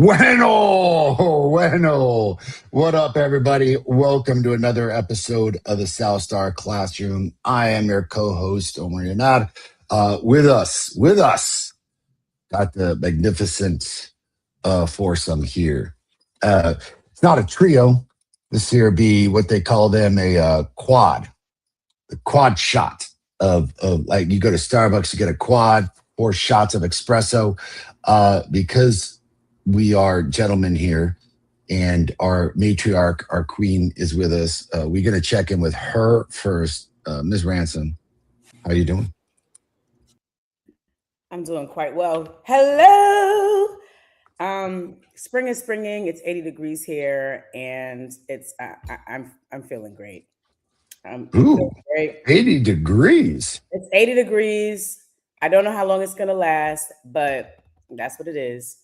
Bueno. What up, everybody? Welcome to another episode of the South Star Classroom. I am your co-host, Omar Yanad. With us, got the magnificent foursome here. It's not a trio. This here be what they call them a quad, the quad shot of like you go to Starbucks, you get a quad, 4 shots of espresso, because we are gentlemen here, and our matriarch, our queen, is with us. We're gonna check in with her first. Ms. Ransom, how you doing? I'm doing quite well. Hello. Spring is springing. It's 80 degrees here, and I'm feeling great. I'm Ooh, feeling great. 80 degrees. It's 80 degrees. I don't know how long it's gonna last, but that's what it is.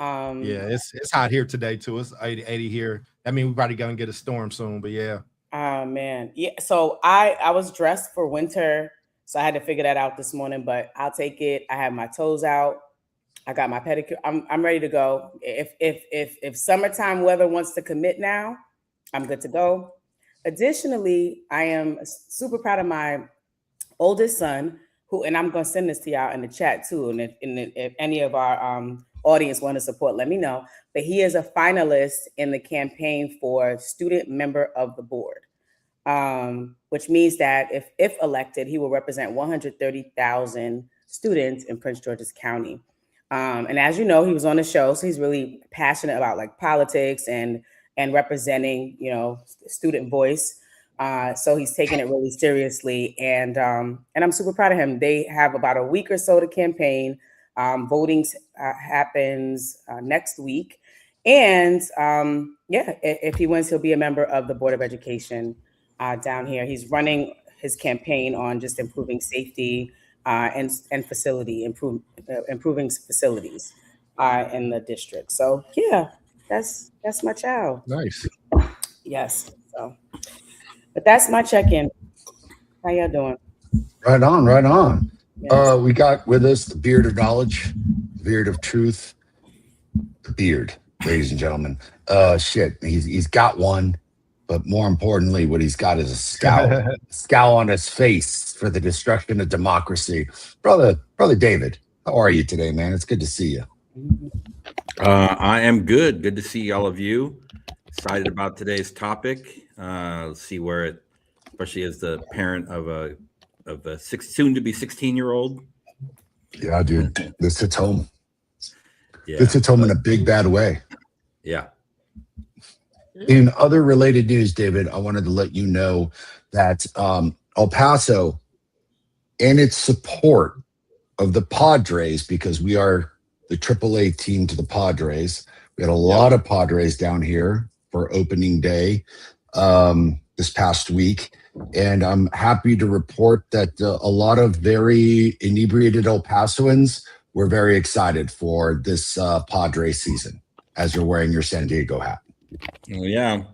Yeah, it's hot here today too. It's 80 here. I mean, we're probably gonna get a storm soon, but yeah. Oh man, yeah. So I was dressed for winter, so I had to figure that out this morning. But I'll take it. I have my toes out. I got my pedicure. I'm ready to go. If summertime weather wants to commit now, I'm good to go. Additionally, I am super proud of my oldest son, who, and I'm going to send this to y'all in the chat too. And if any of our audience want to support, let me know. But he is a finalist in the campaign for student member of the board, which means that if elected, he will represent 130,000 students in Prince George's County. And as you know, he was on the show, so he's really passionate about like politics and representing, student voice. So he's taking it really seriously, and I'm super proud of him. They have about a week or so to campaign. Voting happens next week, and if he wins, he'll be a member of the Board of Education down here. He's running his campaign on just improving safety and improving facilities in the district. So yeah, that's my child. Nice. Yes. So, but that's my check-in. How y'all doing? Right on, right on. Yes. We got with us the beard of knowledge, the beard of truth, the beard, ladies and gentlemen. He's got one, but more importantly, what he's got is a scowl on his face for the destruction of democracy. Brother David, how are you today, man? It's good to see you. I am good. Good to see all of you. Excited about today's topic. Let's see where it, especially as the parent of a soon to be 16-year-old. Yeah, dude, this hits home. Yeah, this hits home in a big bad way. Yeah. In other related news, David, I wanted to let you know that El Paso and its support of the Padres, because we are the AAA team to the Padres. We had a lot of Padres down here for opening day this past week. And I'm happy to report that a lot of very inebriated El Pasoans were very excited for this Padre season as you're wearing your San Diego hat. Yeah.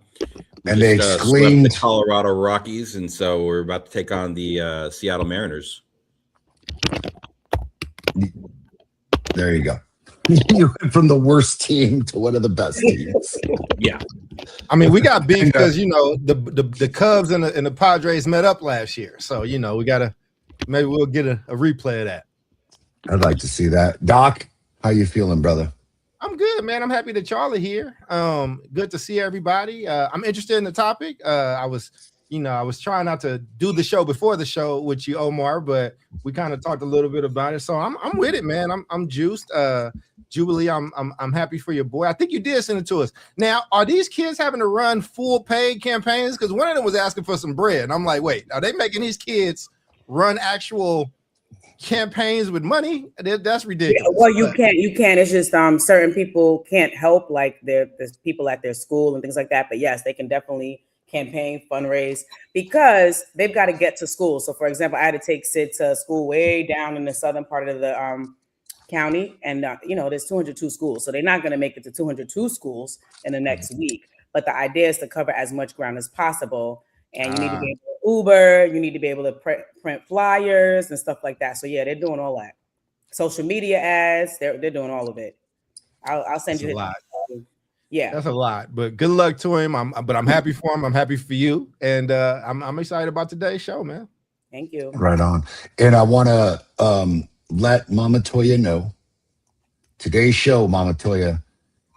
And they exclaimed the Colorado Rockies, and so we're about to take on the Seattle Mariners. There you go. You went from the worst team to one of the best teams. Yeah. I mean, we got beef because the Cubs and the Padres met up last year, so we gotta maybe we'll get a replay of that. I'd like to see that. Doc, how you feeling, brother? I'm good, man. I'm happy that y'all are here. Good to see everybody. I'm interested in the topic. I was trying not to do the show before the show with you, Omar, but we kind of talked a little bit about it. So I'm with it, man. I'm juiced. Jubilee, I'm happy for your boy. I think you did send it to us. Now, are these kids having to run full paid campaigns? Because one of them was asking for some bread. And I'm like, wait, are they making these kids run actual campaigns with money? That's ridiculous. Yeah, well, you can't. It's just certain people can't help, like there's people at their school and things like that. But yes, they can definitely campaign, fundraise, because they've got to get to school. So for example, I had to take Sid to school way down in the southern part of the county, and there's 202 schools, so they're not going to make it to 202 schools in the next week. But the idea is to cover as much ground as possible, and you need to be able to Uber, you need to be able to print flyers and stuff like that. So yeah, they're doing all that. Social media ads, they're doing all of it. I'll send you Yeah. That's a lot, but good luck to him. I'm happy for him. I'm happy for you, and I'm excited about today's show, man. Thank you. Right on. And I want to let Mama Toya know today's show, Mama Toya,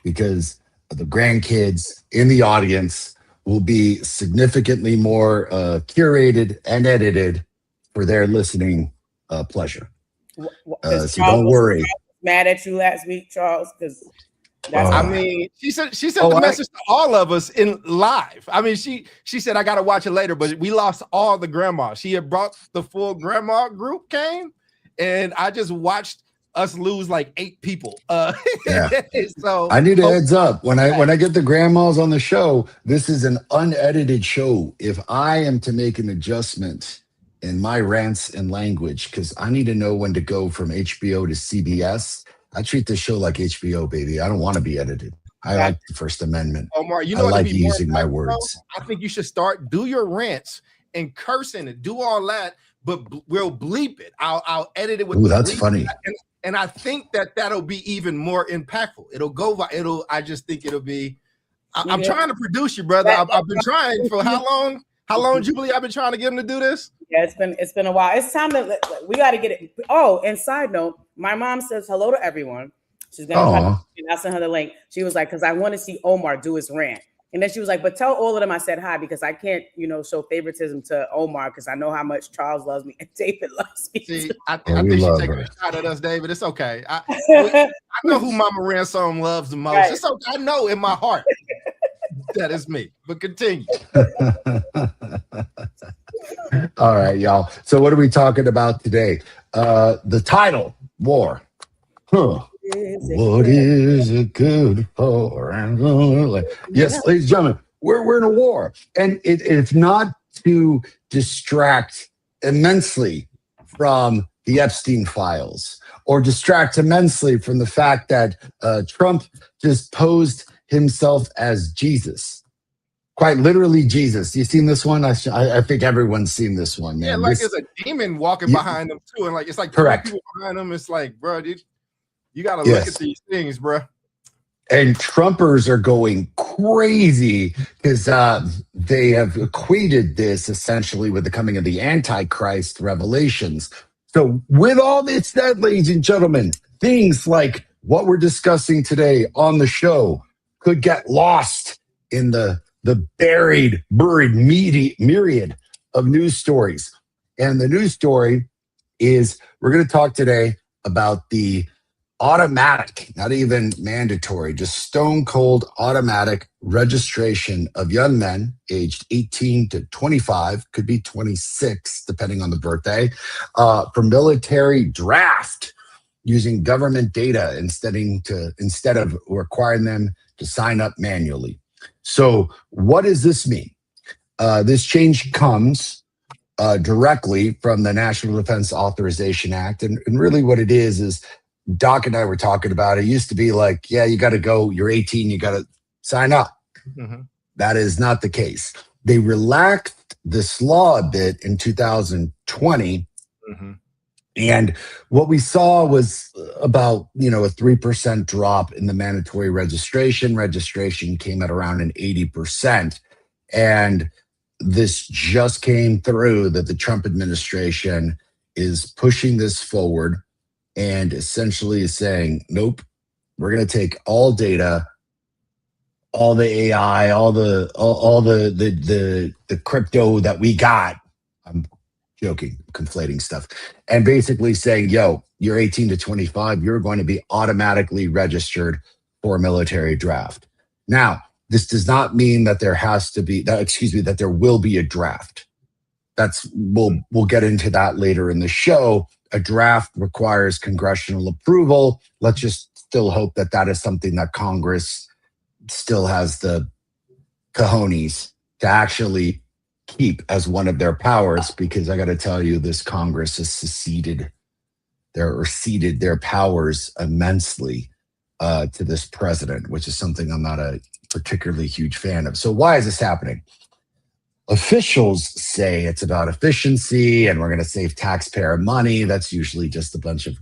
because the grandkids in the audience will be significantly more curated and edited for their listening pleasure. So don't worry. Mad at you last week, Charles, because I mean, she sent the message to all of us in live. I mean, she said I got to watch it later, but we lost all the grandma. She had brought the full grandma group came, and I just watched us lose like 8 people. Yeah. So I need a heads up when I get the grandmas on the show. This is an unedited show. If I am to make an adjustment in my rants and language, because I need to know when to go from HBO to CBS. I treat this show like HBO, baby. I don't want to be edited. I like the First Amendment. Omar, you know, I like using my words. I think you should do your rants and cursing and do all that, but we'll bleep it. I'll edit it with. Ooh, that's funny. And I think that'll be even more impactful. I just think it'll be. I'm trying to produce you, brother. I've been trying for how long? How long, Jubilee? I've been trying to get him to do this. Yeah, it's been a while. It's time we got to get it. Oh, and side note, my mom says hello to everyone. She's gonna. I sent her the link. She was like, because I want to see Omar do his rant. And then she was like, but tell all of them I said hi, because I can't, show favoritism to Omar because I know how much Charles loves me and David loves me. See, I think she's taking a shot at us, David. It's okay. I know who Mama Ransom loves the most. Right. It's okay. I know in my heart that is me. But continue. All right, y'all. So what are we talking about today? The title, War. Huh. What is it good for? Yes, ladies and gentlemen, we're in a war. And it's not to distract immensely from the Epstein files or distract immensely from the fact that Trump just posed himself as Jesus. Quite literally Jesus. You seen this one? I think everyone's seen this one, man. Yeah, like there's a demon walking behind them too. And like it's like correct. People behind them. It's like, bro, dude, you got to look at these things, bro. And Trumpers are going crazy because they have equated this essentially with the coming of the Antichrist revelations. So with all this said, ladies and gentlemen, things like what we're discussing today on the show could get lost in the buried myriad of news stories. And the news story is we're going to talk today about the automatic, not even mandatory, just stone cold automatic registration of young men aged 18 to 25, could be 26, depending on the birthday, for military draft using government data instead of requiring them to sign up manually. So what does this mean? This change comes directly from the National Defense Authorization Act. And really what it is Doc and I were talking about, it used to be like, yeah, you got to go, you're 18, you got to sign up. Mm-hmm. That is not the case. They relaxed this law a bit in 2020. Mm-hmm. And what we saw was about, a 3% drop in the mandatory registration. Registration came at around an 80%. And this just came through that the Trump administration is pushing this forward and essentially is saying, nope, we're going to take all data, all the AI, all the crypto that we got. I'm joking, conflating stuff, and basically saying, yo, you're 18 to 25, you're going to be automatically registered for a military draft. Now, this does not mean that that there will be a draft. We'll get into that later in the show. A draft requires congressional approval. Let's just still hope that is something that Congress still has the cojones to actually keep as one of their powers, because I got to tell you, this Congress has ceded their powers immensely to this president, which is something I'm not a particularly huge fan of. So why is this happening? Officials say it's about efficiency and we're going to save taxpayer money. That's usually just a bunch of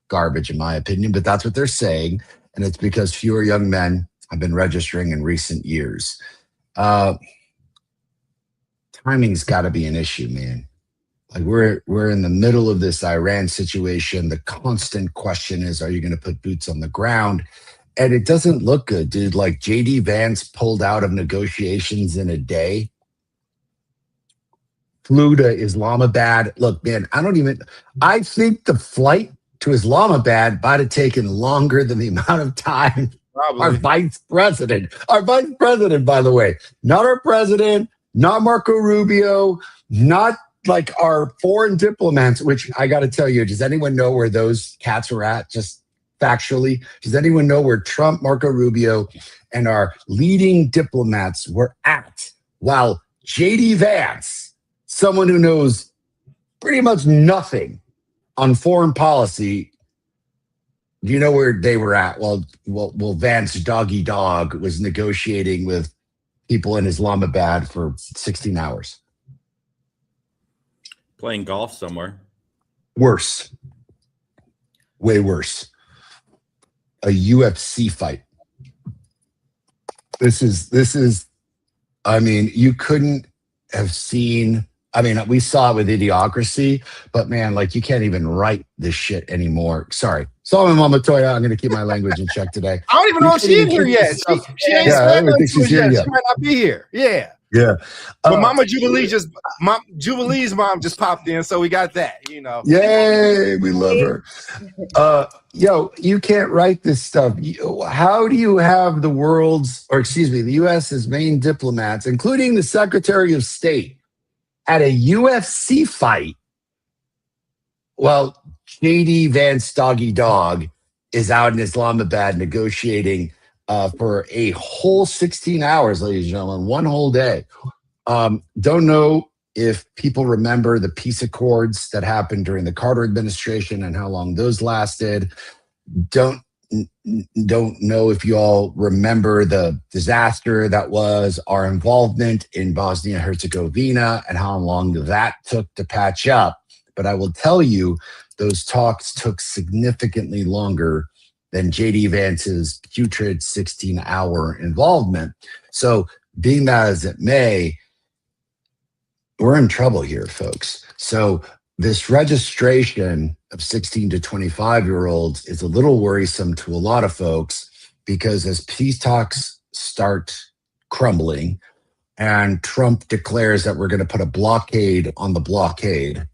garbage, in my opinion, but that's what they're saying. And it's because fewer young men have been registering in recent years. Timing's got to be an issue, man. Like we're in the middle of this Iran situation. The constant question is, are you going to put boots on the ground? And it doesn't look good, dude. Like JD Vance pulled out of negotiations in a day. Flew to Islamabad. Look, man, I think the flight to Islamabad might have taken longer than the amount of time Probably. our vice president, by the way, not our president, not Marco Rubio, not like our foreign diplomats, which I got to tell you, does anyone know where those cats are at? Just factually, does anyone know where Trump, Marco Rubio, and our leading diplomats were at? While JD Vance, someone who knows pretty much nothing on foreign policy, do you know where they were at? Well, Vance Doggy Dog was negotiating with people in Islamabad for 16 hours. Playing golf somewhere. Worse. Way worse. A UFC fight. This is, I mean, you couldn't have seen, I mean, we saw it with Idiocracy, but man, like you can't even write this shit anymore. Sorry. Sorry, Mama Toya, I'm going to keep my language in check today. I don't even know if she's in here yet. She ain't Yeah, I said don't think nothing she's to here us yet. She might not be here. Yeah. Yeah. But Mama Jubilee's mom just popped in, so we got that, you know. Yay, we love her. Yo, you can't write this stuff. How do you have the U.S.'s main diplomats, including the Secretary of State, at a UFC fight? Well, JD Vance Doggy Dog is out in Islamabad negotiating for a whole 16 hours, ladies and gentlemen, one whole day. Don't know if people remember the peace accords that happened during the Carter administration and how long those lasted. Don't know if you all remember the disaster that was our involvement in Bosnia-Herzegovina and how long that took to patch up. But I will tell you, those talks took significantly longer than JD Vance's putrid 16-hour involvement. So being that as it may, we're in trouble here, folks. So this registration of 16 to 25-year-olds is a little worrisome to a lot of folks because as peace talks start crumbling and Trump declares that we're going to put a blockade on the blockade,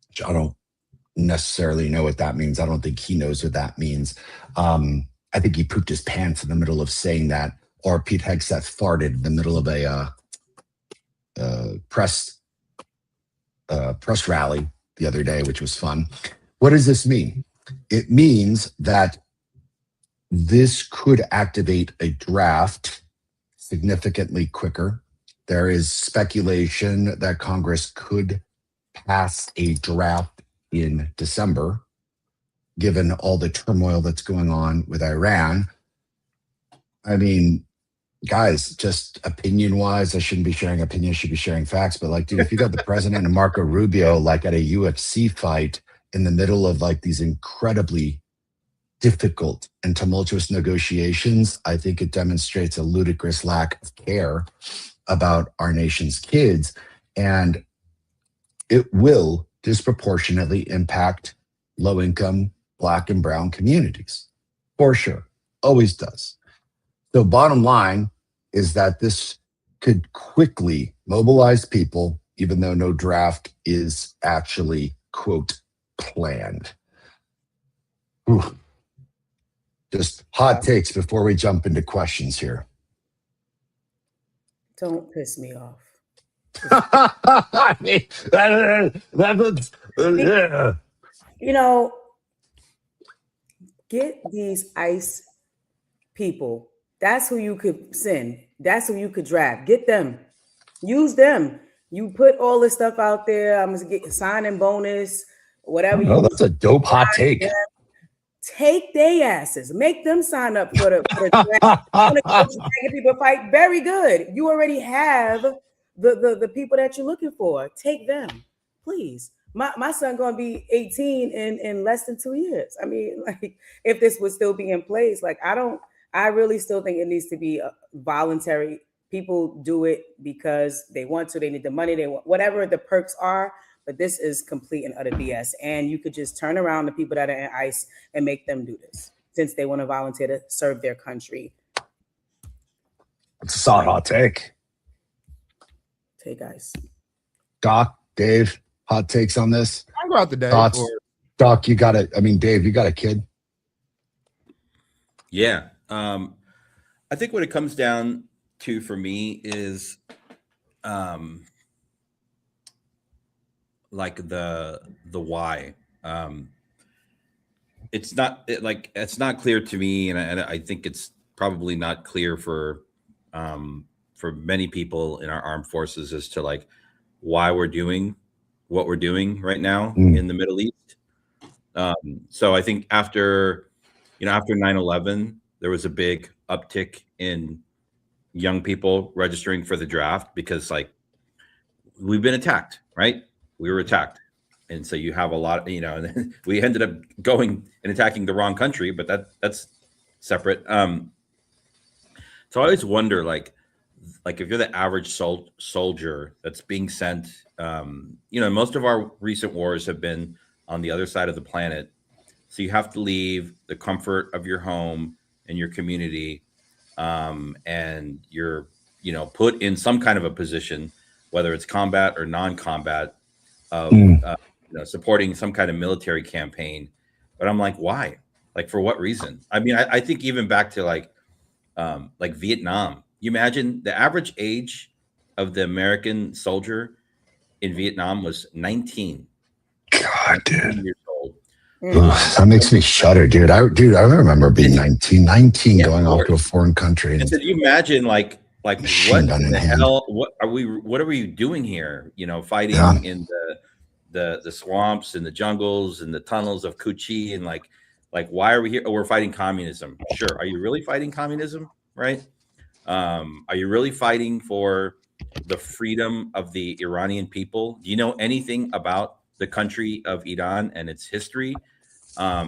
which I don't necessarily know what that means. I don't think he knows what that means. I think he pooped his pants in the middle of saying that, or Pete Hegseth farted in the middle of a press rally the other day, which was fun. What does this mean? It means that this could activate a draft significantly quicker. There is speculation that Congress could pass a draft in December, given all the turmoil that's going on with Iran. I mean, guys, just opinion-wise, I shouldn't be sharing opinions, should be sharing facts. But like, dude, if you got the president and Marco Rubio like at a UFC fight in the middle of like these incredibly difficult and tumultuous negotiations, I think it demonstrates a ludicrous lack of care about our nation's kids. And it will disproportionately impact low-income Black and brown communities, for sure. Always does. So bottom line is that this could quickly mobilize people, even though no draft is actually, quote, planned. Whew. Just hot takes before we jump into questions here. Don't piss me off. I mean, You know, get these ICE people. That's who you could send. That's who you could draft. Get them. Use them. You put all this stuff out there. I'm gonna get a signing bonus, whatever. Oh, that's a dope hot take. Them. Take their asses. Make them sign up for the draft. People fight. Very good. You already have the people that you're looking for. Take them, please. My son gonna be 18 in less than 2 years. I mean, like, if this would still be in place, like I don't I really still think it needs to be voluntary. People do it because they want to, they need the money, they want whatever the perks are, but this is complete and utter BS. And you could just turn around the people that are in ICE and make them do this since they want to volunteer to serve their country. It's a solid hot take. Hey guys. Doc, Dave, hot takes on this? I'll go out the day. Thoughts? Doc, you got it. I mean, Dave, you got a kid? Yeah. I think what it comes down to for me is like the why. It's not clear to me, and I think it's probably not clear for many people in our armed forces as to like why we're doing what we're doing right now in the Middle East. So I think after 9/11, there was a big uptick in young people registering for the draft because like we've been attacked, right? We were attacked. And so you have a lot, and we ended up going and attacking the wrong country, but that's separate. So I always wonder, like if you're the average soldier that's being sent, most of our recent wars have been on the other side of the planet. So you have to leave the comfort of your home and your community, and you're, put in some kind of a position, whether it's combat or non-combat, of supporting some kind of military campaign. But I'm like, why? Like, for what reason? I mean, I think even back to like Vietnam. You imagine the average age of the American soldier in Vietnam was 19. God, dude. 19 years old. That makes me shudder, dude. I remember being 19 going off to a foreign country. And so you imagine like what the hell? What are we doing here? Fighting in the swamps and the jungles and the tunnels of Cu Chi, and like why are we here? Oh, we're fighting communism. Sure. Are you really fighting communism? Right? Are you really fighting for the freedom of the Iranian people? Do you know anything about the country of Iran and its history? I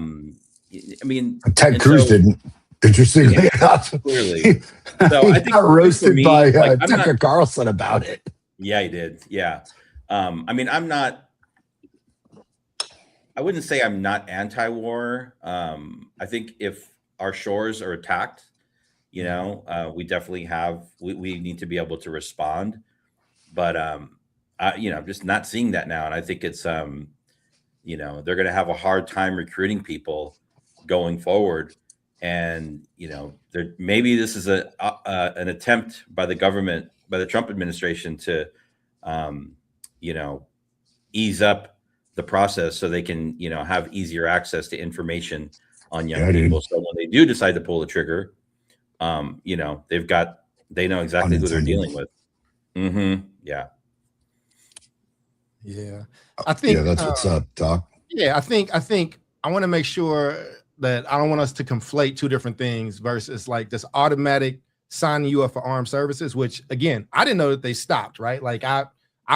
mean, Ted Cruz didn't. Interestingly enough, clearly. So he I think got roasted by like, Tucker Carlson about it. Yeah, he did. Yeah. I mean, I wouldn't say I'm not anti-war. I think if our shores are attacked, we definitely we need to be able to respond. But I'm just not seeing that now. And I think it's, they're going to have a hard time recruiting people going forward. And, maybe this is an attempt by the government, by the Trump administration to, ease up the process so they can, have easier access to information on young people. So when they do decide to pull the trigger, they know exactly who they're dealing with. Mm-hmm. Yeah. Yeah. I think that's what's up, Doc. Yeah, I think I want to make sure that I don't want us to conflate two different things versus like this automatic signing you up for armed services, which again, I didn't know that they stopped, right? Like I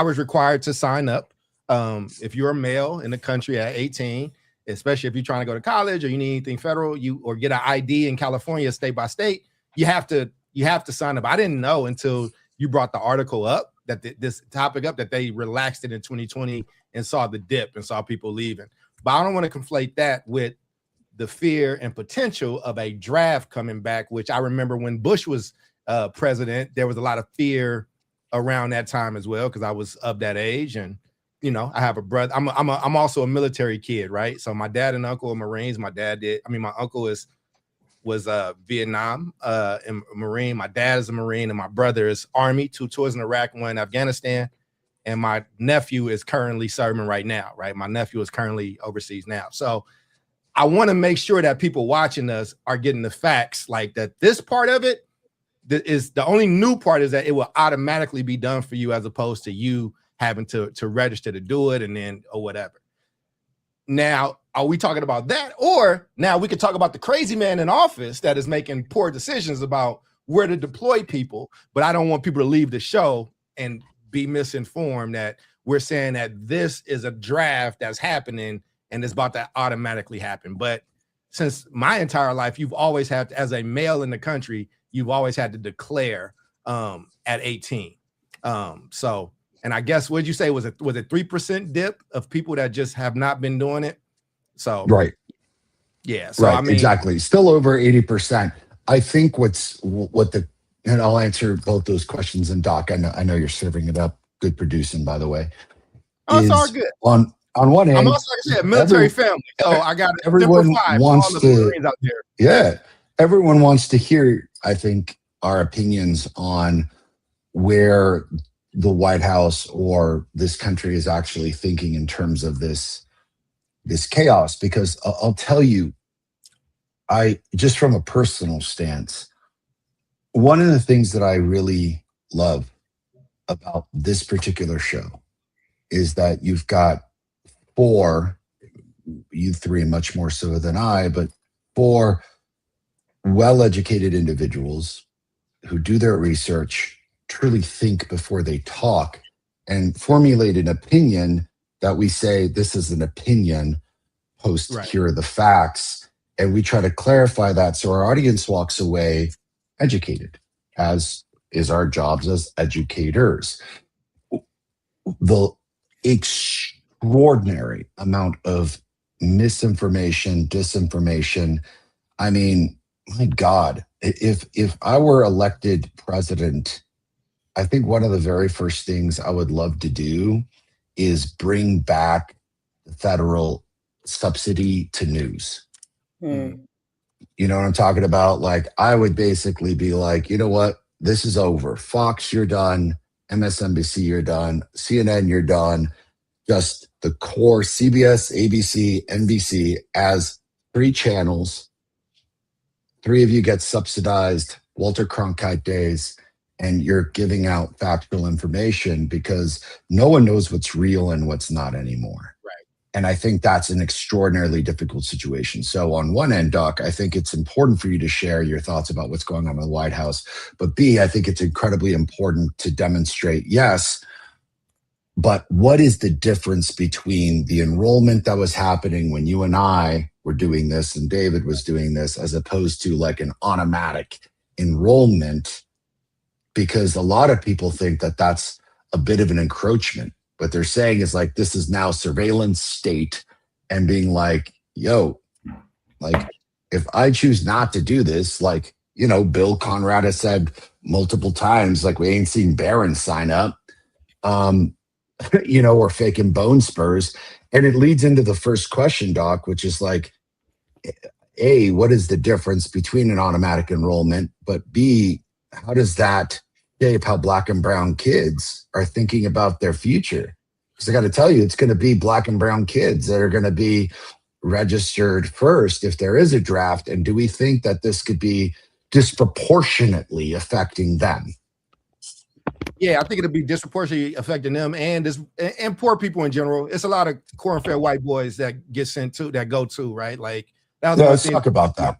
was required to sign up. If you're a male in the country at 18, especially if you're trying to go to college or you need anything federal, or get an ID in California, state by state, you have to sign up. I didn't know until you brought the article up, that this topic up, that they relaxed it in 2020 and saw the dip and saw people leaving. But I don't want to conflate that with the fear and potential of a draft coming back, which I remember when Bush was president, there was a lot of fear around that time as well, because I was of that age. And I have a brother. I'm also a military kid, right? So my dad and uncle are Marines. My uncle was Vietnam and Marine. My dad is a Marine, and my brother is Army, 2 tours in Iraq, 1 in Afghanistan. And my nephew is currently serving right now, right? My nephew is currently overseas now. So I want to make sure that people watching us are getting the facts, like that this part of it is the only new part, is that it will automatically be done for you as opposed to you having to register to do it and then or whatever. Now, are we talking about that? Or now we could talk about the crazy man in office that is making poor decisions about where to deploy people. But I don't want people to leave the show and be misinformed that we're saying that this is a draft that's happening and it's about to automatically happen. But since my entire life, you've always had to, as a male in the country, you've always had to declare at 18. So, and I guess, what'd you say? Was it 3% dip of people that just have not been doing it? So, Right. Yeah. So, Right. I mean, exactly. Still over 80%. I think and I'll answer both those questions. And Doc, I know you're serving it up. Good producing, by the way. oh, it's all good. On one hand, I'm also, like I said, military family. So I got everyone wants all the Marines out there. Yeah. Everyone wants to hear, I think, our opinions on where the White House or this country is actually thinking in terms of this chaos. Because I'll tell you, just from a personal stance, one of the things that I really love about this particular show is that you've got you three much more so than I, but 4 well-educated individuals who do their research, truly think before they talk, and formulate an opinion that we say, this is an opinion, post Right. here are the facts. And we try to clarify that so our audience walks away educated, as is our jobs as educators. The extraordinary amount of misinformation, disinformation. I mean, my God, if I were elected president, I think one of the very first things I would love to do is bring back the federal subsidy to news. Hmm. You know what I'm talking about? Like, I would basically be like, you know what? This is over. Fox, you're done. MSNBC, you're done. CNN, you're done. Just the core CBS, ABC, NBC as 3 channels. 3 of you get subsidized Walter Cronkite days, and you're giving out factual information because no one knows what's real and what's not anymore. Right. And I think that's an extraordinarily difficult situation. So on one end, Doc, I think it's important for you to share your thoughts about what's going on in the White House. But B, I think it's incredibly important to demonstrate, yes, but what is the difference between the enrollment that was happening when you and I were doing this and David was doing this, as opposed to like an automatic enrollment? Because a lot of people think that that's a bit of an encroachment. What they're saying is like, this is now surveillance state, and being like, yo, like, if I choose not to do this, like, you know, Bill Conrad has said multiple times, like, we ain't seen Barron sign up, you know, or faking bone spurs. And it leads into the first question, Doc, which is like, A, what is the difference between an automatic enrollment? But B, how does that shape how Black and brown kids are thinking about their future? Because I got to tell you, it's going to be Black and brown kids that are going to be registered first if there is a draft. And do we think that this could be disproportionately affecting them? Yeah, I think it'll be disproportionately affecting them and poor people in general. It's a lot of corn-fed white boys that go to, right? Like, that was let's talk about that.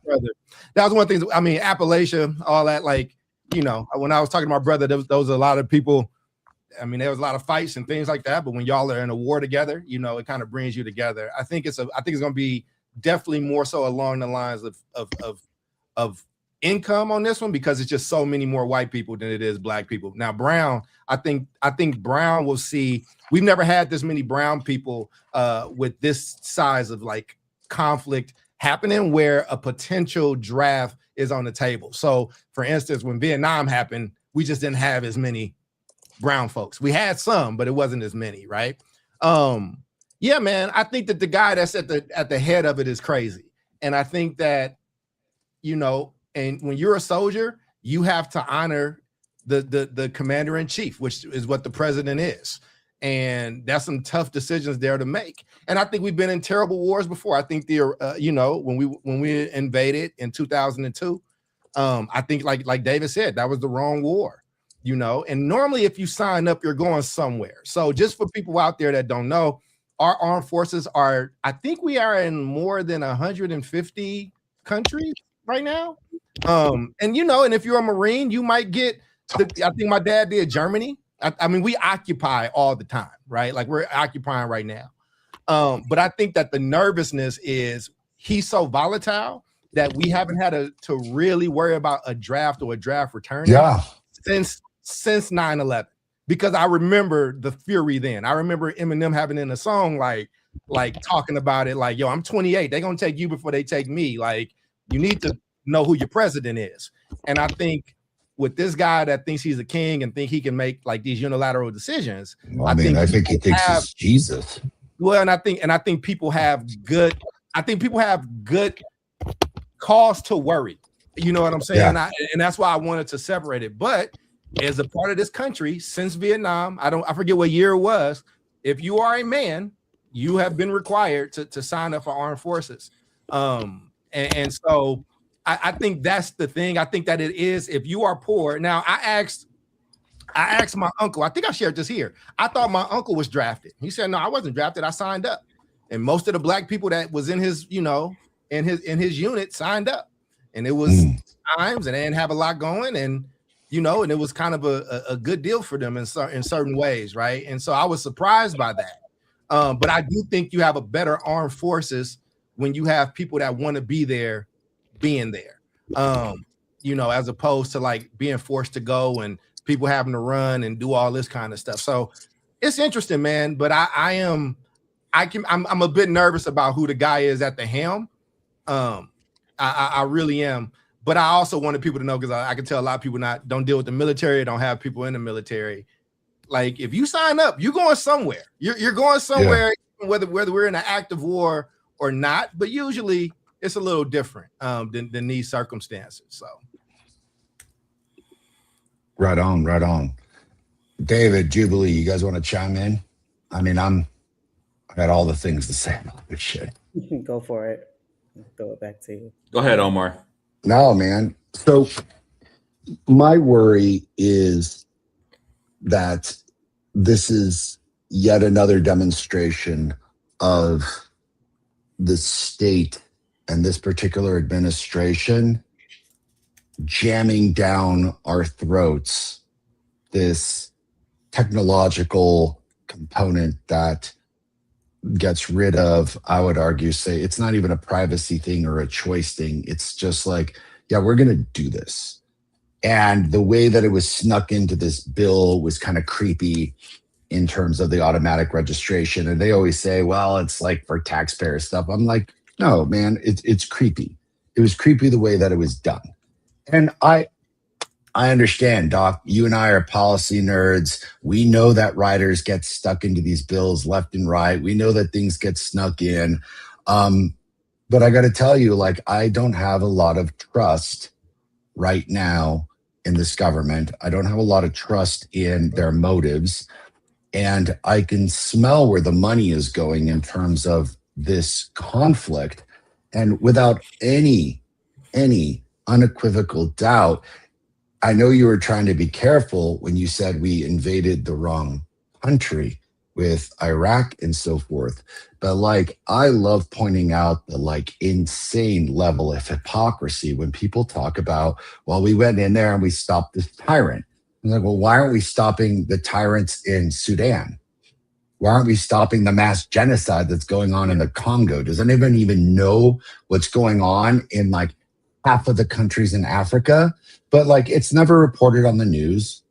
That was one thing. I mean, Appalachia, all that, like, you know, when I was talking to my brother, there was a lot of people. I mean, there was a lot of fights and things like that. But when y'all are in a war together, you know, it kind of brings you together. I think it's going to be definitely more so along the lines of income on this one, because it's just so many more white people than it is Black people. Now, brown, I think brown will see. We've never had this many brown people with this size of like conflict happening, where a potential draft is on the table. So, for instance, when Vietnam happened, we just didn't have as many brown folks. We had some, but it wasn't as many, right? Yeah, man. I think that the guy that's at the head of it is crazy, and I think that, you know, and when you're a soldier, you have to honor the commander in chief, which is what the president is. And that's some tough decisions there to make. And I think we've been in terrible wars before. I think you know, when we invaded in 2002, I think like David said, that was the wrong war, you know. And normally, if you sign up, you're going somewhere. So just for people out there that don't know, our armed forces are, I think we are in more than 150 countries right now. And you know, and if you're a Marine, you might get. I think my dad did Germany. I mean, we occupy all the time, right? Like, we're occupying right now. But I think that the nervousness is, he's so volatile that we haven't had to really worry about a draft or a draft returning since 9/11. Because I remember the fury then. I remember Eminem having in a song like talking about it like, yo, I'm 28. They're gonna take you before they take me. Like, you need to know who your president is. And I think with this guy that thinks he's a king and think he can make like these unilateral decisions, well, I think he thinks he's Jesus. Well, and I think people have good. I think people have good cause to worry. You know what I'm saying? Yeah. And that's why I wanted to separate it. But as a part of this country since Vietnam, I forget what year it was. If you are a man, you have been required to sign up for armed forces. And so I think that's the thing. I think that it is, if you are poor. Now, I asked my uncle, I think I shared this here. I thought my uncle was drafted. He said, no, I wasn't drafted. I signed up. And most of the black people that was in his, in his unit signed up. And it was times, and they didn't have a lot going. And, and it was kind of a good deal for them in certain ways, right? And so I was surprised by that. But I do think you have a better armed forces when you have people that want to be there, being there, as opposed to like being forced to go and people having to run and do all this kind of stuff. So it's interesting, man. But I'm a bit nervous about who the guy is at the helm. I really am. But I also wanted people to know, because I can tell a lot of people don't deal with the military, don't have people in the military. Like, if you sign up, you're going somewhere. You're going somewhere, whether we're in an active war or not. But usually it's a little different than these circumstances. So, right on. David, Jubilee, you guys want to chime in? I mean, I got all the things to say about this shit. Go for it. I'll throw it back to you. Go ahead, Omar. No, man. So my worry is that this is yet another demonstration of the state and this particular administration jamming down our throats this technological component that gets rid of, I would argue, say it's not even a privacy thing or a choice thing. It's just like, yeah, we're going to do this. And the way that it was snuck into this bill was kind of creepy in terms of the automatic registration. And they always say, well, it's like for taxpayer stuff. I'm like, no, man, it's creepy. It was creepy the way that it was done. And I understand, Doc, you and I are policy nerds. We know that writers get stuck into these bills left and right. We know that things get snuck in. But I got to tell you, like, I don't have a lot of trust right now in this government. I don't have a lot of trust in their motives. And I can smell where the money is going in terms of this conflict. And without any unequivocal doubt, I know you were trying to be careful when you said we invaded the wrong country with Iraq and so forth. But like, I love pointing out the like insane level of hypocrisy when people talk about, well, we went in there and we stopped this tyrant. I'm like, well, why aren't we stopping the tyrants in Sudan? Why aren't we stopping the mass genocide that's going on in the Congo? Does anyone even know what's going on in like half of the countries in Africa? But like, it's never reported on the news.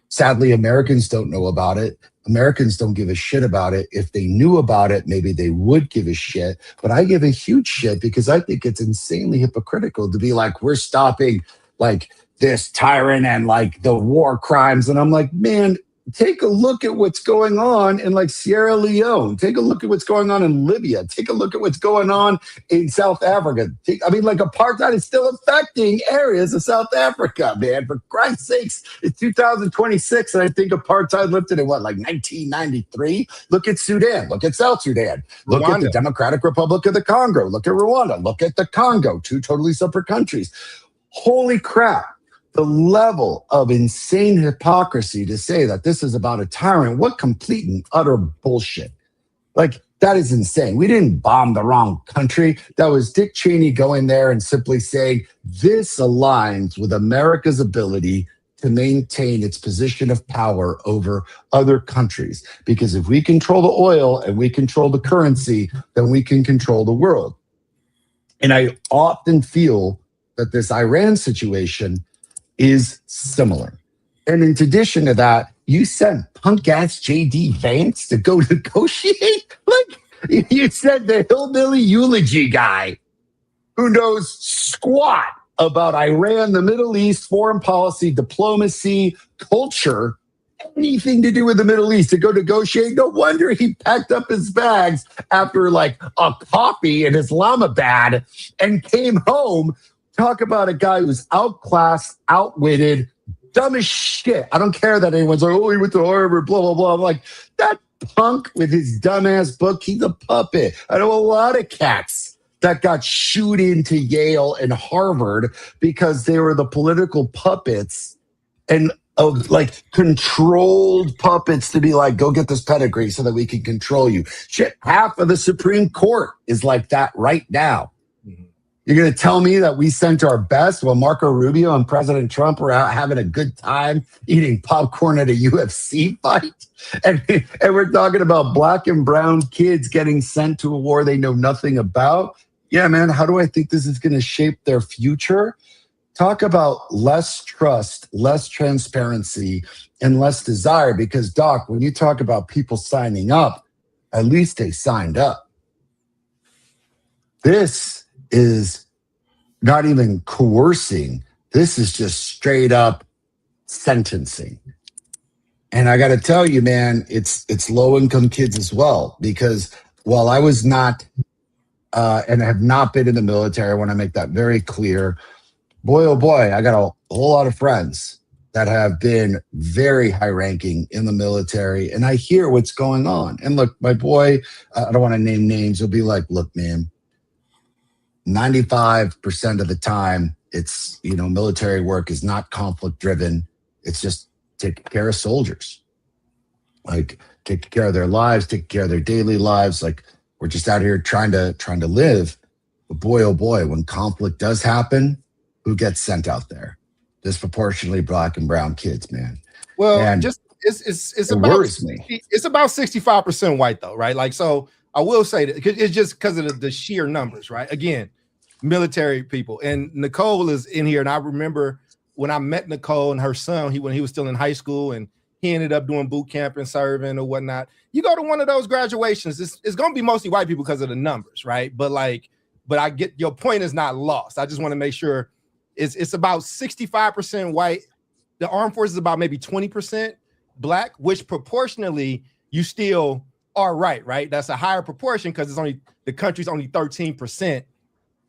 Sadly, Americans don't know about it. Americans don't give a shit about it. If they knew about it, maybe they would give a shit. But I give a huge shit because I think it's insanely hypocritical to be like, we're stopping like this tyrant and like the war crimes. And I'm like, man, take a look at what's going on in like Sierra Leone. Take a look at what's going on in Libya. Take a look at what's going on in South Africa. Like apartheid is still affecting areas of South Africa, man. For Christ's sakes, it's 2026, and I think apartheid lifted in what, like 1993? Look at Sudan. Look at South Sudan. Look at the Democratic Republic of the Congo. Look at Rwanda. Look at the Congo. Two totally separate countries. Holy crap. The level of insane hypocrisy to say that this is about a tyrant, what complete and utter bullshit. Like, that is insane. We didn't bomb the wrong country. That was Dick Cheney going there and simply saying, this aligns with America's ability to maintain its position of power over other countries. Because if we control the oil and we control the currency, then we can control the world. And I often feel that this Iran situation is similar. And in addition to that, you sent punk ass JD Vance to go negotiate? Like, you said the hillbilly eulogy guy who knows squat about Iran, the Middle East, foreign policy, diplomacy, culture, anything to do with the Middle East to go negotiate. No wonder he packed up his bags after like a coffee in Islamabad and came home. Talk about a guy who's outclassed, outwitted, dumb as shit. I don't care that anyone's like, oh, he went to Harvard, blah, blah, blah. I'm like, that punk with his dumbass book, he's a puppet. I know a lot of cats that got shooed into Yale and Harvard because they were the political puppets and of like controlled puppets to be like, go get this pedigree so that we can control you. Shit, half of the Supreme Court is like that right now. You're going to tell me that we sent our best while Marco Rubio and President Trump were out having a good time eating popcorn at a UFC fight? And we're talking about black and brown kids getting sent to a war they know nothing about? Yeah, man, how do I think this is going to shape their future? Talk about less trust, less transparency, and less desire. Because, Doc, when you talk about people signing up, at least they signed up. This is not even coercing. This is just straight up sentencing. And I got to tell you, man, it's low income kids as well. Because while I was not and have not been in the military, I want to make that very clear. Boy, oh boy, I got a whole lot of friends that have been very high ranking in the military. And I hear what's going on. And look, my boy, I don't want to name names. He'll be like, look, man, 95% of the time, it's, military work is not conflict driven. It's just taking care of soldiers, like taking care of their lives, taking care of their daily lives. Like we're just out here trying to live. But boy, oh boy, when conflict does happen, who gets sent out there? Disproportionately black and brown kids, man. Well, and it's about worries me. It's about 65% white though, right? Like, so I will say that it's just because of the sheer numbers, right? Again, military people. And Nicole is in here, and I remember when I met Nicole and her son, when he was still in high school, and he ended up doing boot camp and serving or whatnot. You go to one of those graduations, it's going to be mostly white people because of the numbers, right? But I get your point is not lost. I just want to make sure it's about 65% white. The armed forces is about maybe 20% black, which proportionally you still are right? That's a higher proportion because the country's only 13%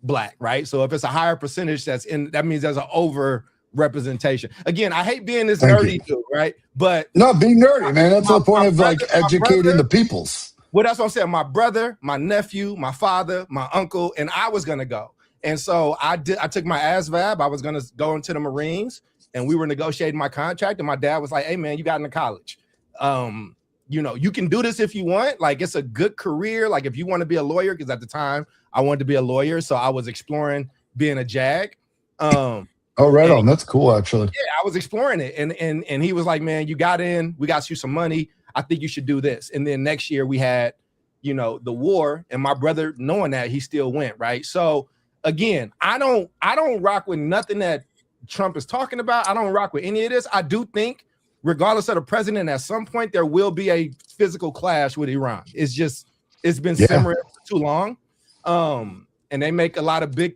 black, right? So if it's a higher percentage, that means there's an over representation. Again, I hate being this nerdy dude, right? But no, being nerdy, man. That's the point of like educating the peoples. Well, that's what I'm saying. My brother, my nephew, my father, my uncle, and I was gonna go. And so I took my ASVAB. I was gonna go into the Marines, and we were negotiating my contract. And my dad was like, "Hey, man, you got into college. You can do this if you want. Like, it's a good career. Like, if you want to be a lawyer, because at the time I wanted to be a lawyer, so I was exploring being a JAG." Oh, right on. That's cool, actually. Yeah, I was exploring it, and he was like, "Man, you got in. We got you some money. I think you should do this." And then next year we had, the war, and my brother, knowing that, he still went, right? So again, I don't rock with nothing that Trump is talking about. I don't rock with any of this. I do think, regardless of the president, at some point there will be a physical clash with Iran. It's been simmering for too long. And they make a lot of big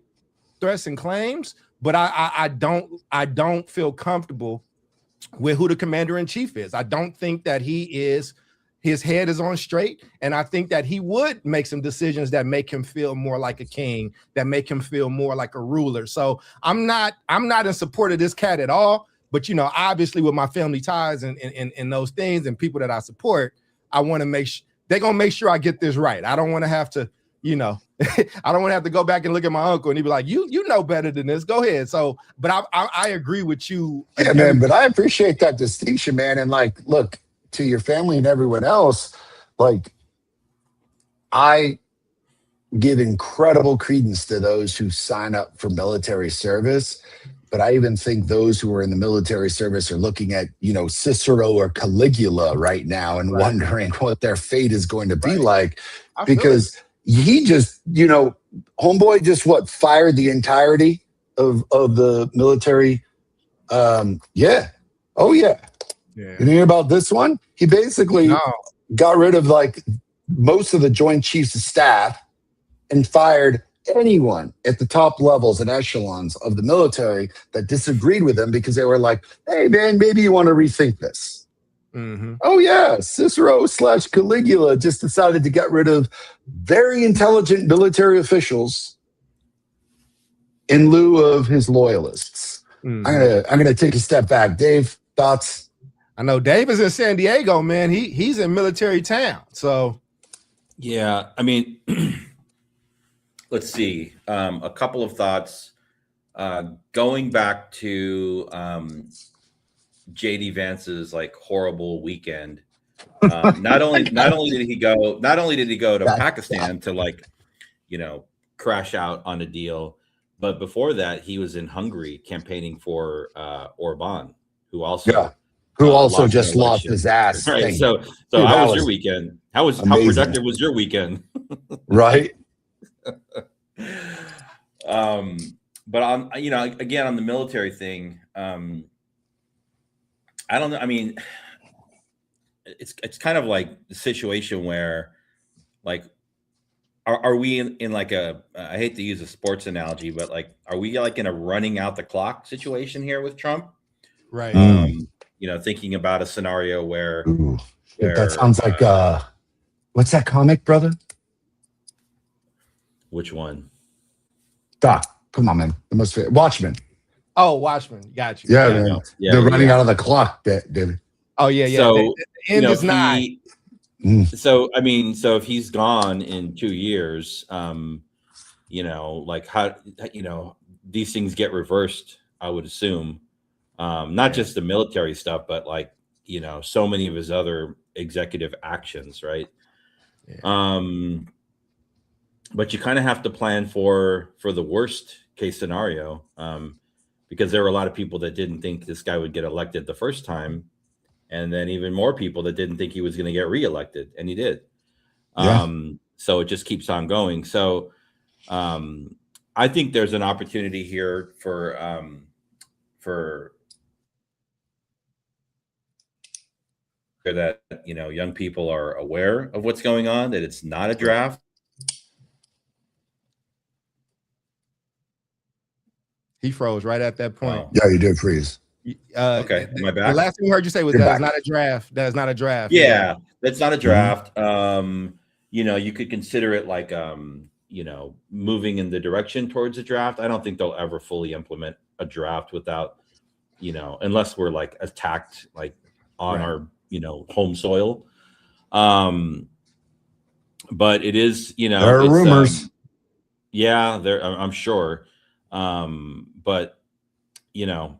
threats and claims, but I don't feel comfortable with who the commander in chief is. I don't think that his head is on straight, and I think that he would make some decisions that make him feel more like a king, that make him feel more like a ruler. So I'm not in support of this cat at all. But obviously, with my family ties and those things and people that I support, I want to make sure they're gonna make sure I get this right. I don't want to have to, I don't want to have to go back and look at my uncle and he'd be like, you know better than this. Go ahead. So, but I agree with you. Yeah, man. But I appreciate that distinction, man. And like, look, to your family and everyone else, like, I give incredible credence to those who sign up for military service. But I even think those who are in the military service are looking at, Cicero or Caligula right now and wondering what their fate is going to be like, because he just, homeboy just fired the entirety of the military. Yeah. Oh yeah. Yeah. You hear about this one? He basically No. got rid of like most of the Joint Chiefs of Staff and fired anyone at the top levels and echelons of the military that disagreed with him because they were like, hey man, maybe you want to rethink this. Mm-hmm. Oh yeah, Cicero / Caligula just decided to get rid of very intelligent military officials in lieu of his loyalists. Mm-hmm. I'm gonna take a step back. Dave, thoughts? I know Dave is in San Diego, man. He's in military town. So Yeah, I mean, let's see. A couple of thoughts. Going back to JD Vance's like horrible weekend. Not only did he go to Pakistan to like, crash out on a deal, but before that he was in Hungary campaigning for Orban, who also just lost his ass. Right. So Dude, how was your weekend? How productive was your weekend? Right. But on again on the military thing, I don't know. I mean, it's kind of like the situation where, like, are we in like a? I hate to use a sports analogy, but like, are we like in a running out the clock situation here with Trump? right. Thinking about a scenario where That sounds like what's that comic, brother? Which one? Doc, come on, man. The most Watchmen. Oh, Watchmen. Got you. Yeah, man. Yeah, They're running out of the clock, David. Oh, yeah. So, the end is nigh. So if he's gone in 2 years, like how these things get reversed, I would assume. Not just the military stuff, but like, so many of his other executive actions, right? Yeah. But you kind of have to plan for the worst case scenario, because there were a lot of people that didn't think this guy would get elected the first time, and then even more people that didn't think he was going to get reelected, and he did. Yeah. So it just keeps on going. So I think there's an opportunity here for that young people are aware of what's going on, that it's not a draft. He froze right at that point. Yeah, you did freeze. Okay, am I back? The last thing we heard you say was that is not a draft. That is not a draft. Yeah, that's not a draft. You could consider it like moving in the direction towards a draft. I don't think they'll ever fully implement a draft without, unless we're like attacked like on our home soil. But it is, there are rumors. I'm sure. But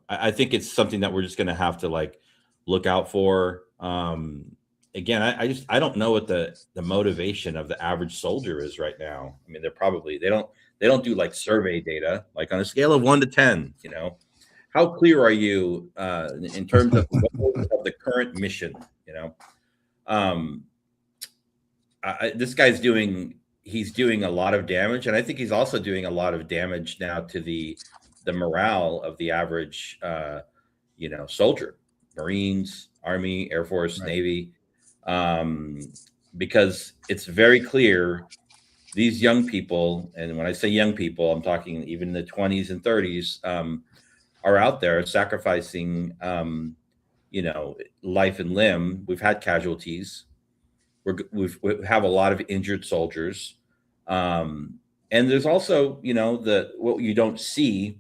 I think it's something that we're just going to have to like look out for. Again, I don't know what the motivation of the average soldier is right now. I mean, they don't do like survey data, like on a scale of 1 to 10, how clear are you in terms of the current mission? This guy's doing a lot of damage, and I think he's also doing a lot of damage now to the morale of the average soldier, Marines, Army, Air Force, Navy, because it's very clear these young people, and when I say young people, I'm talking even the 20s and 30s, are out there sacrificing life and limb. We've had casualties. We have a lot of injured soldiers. And there's also, what you don't see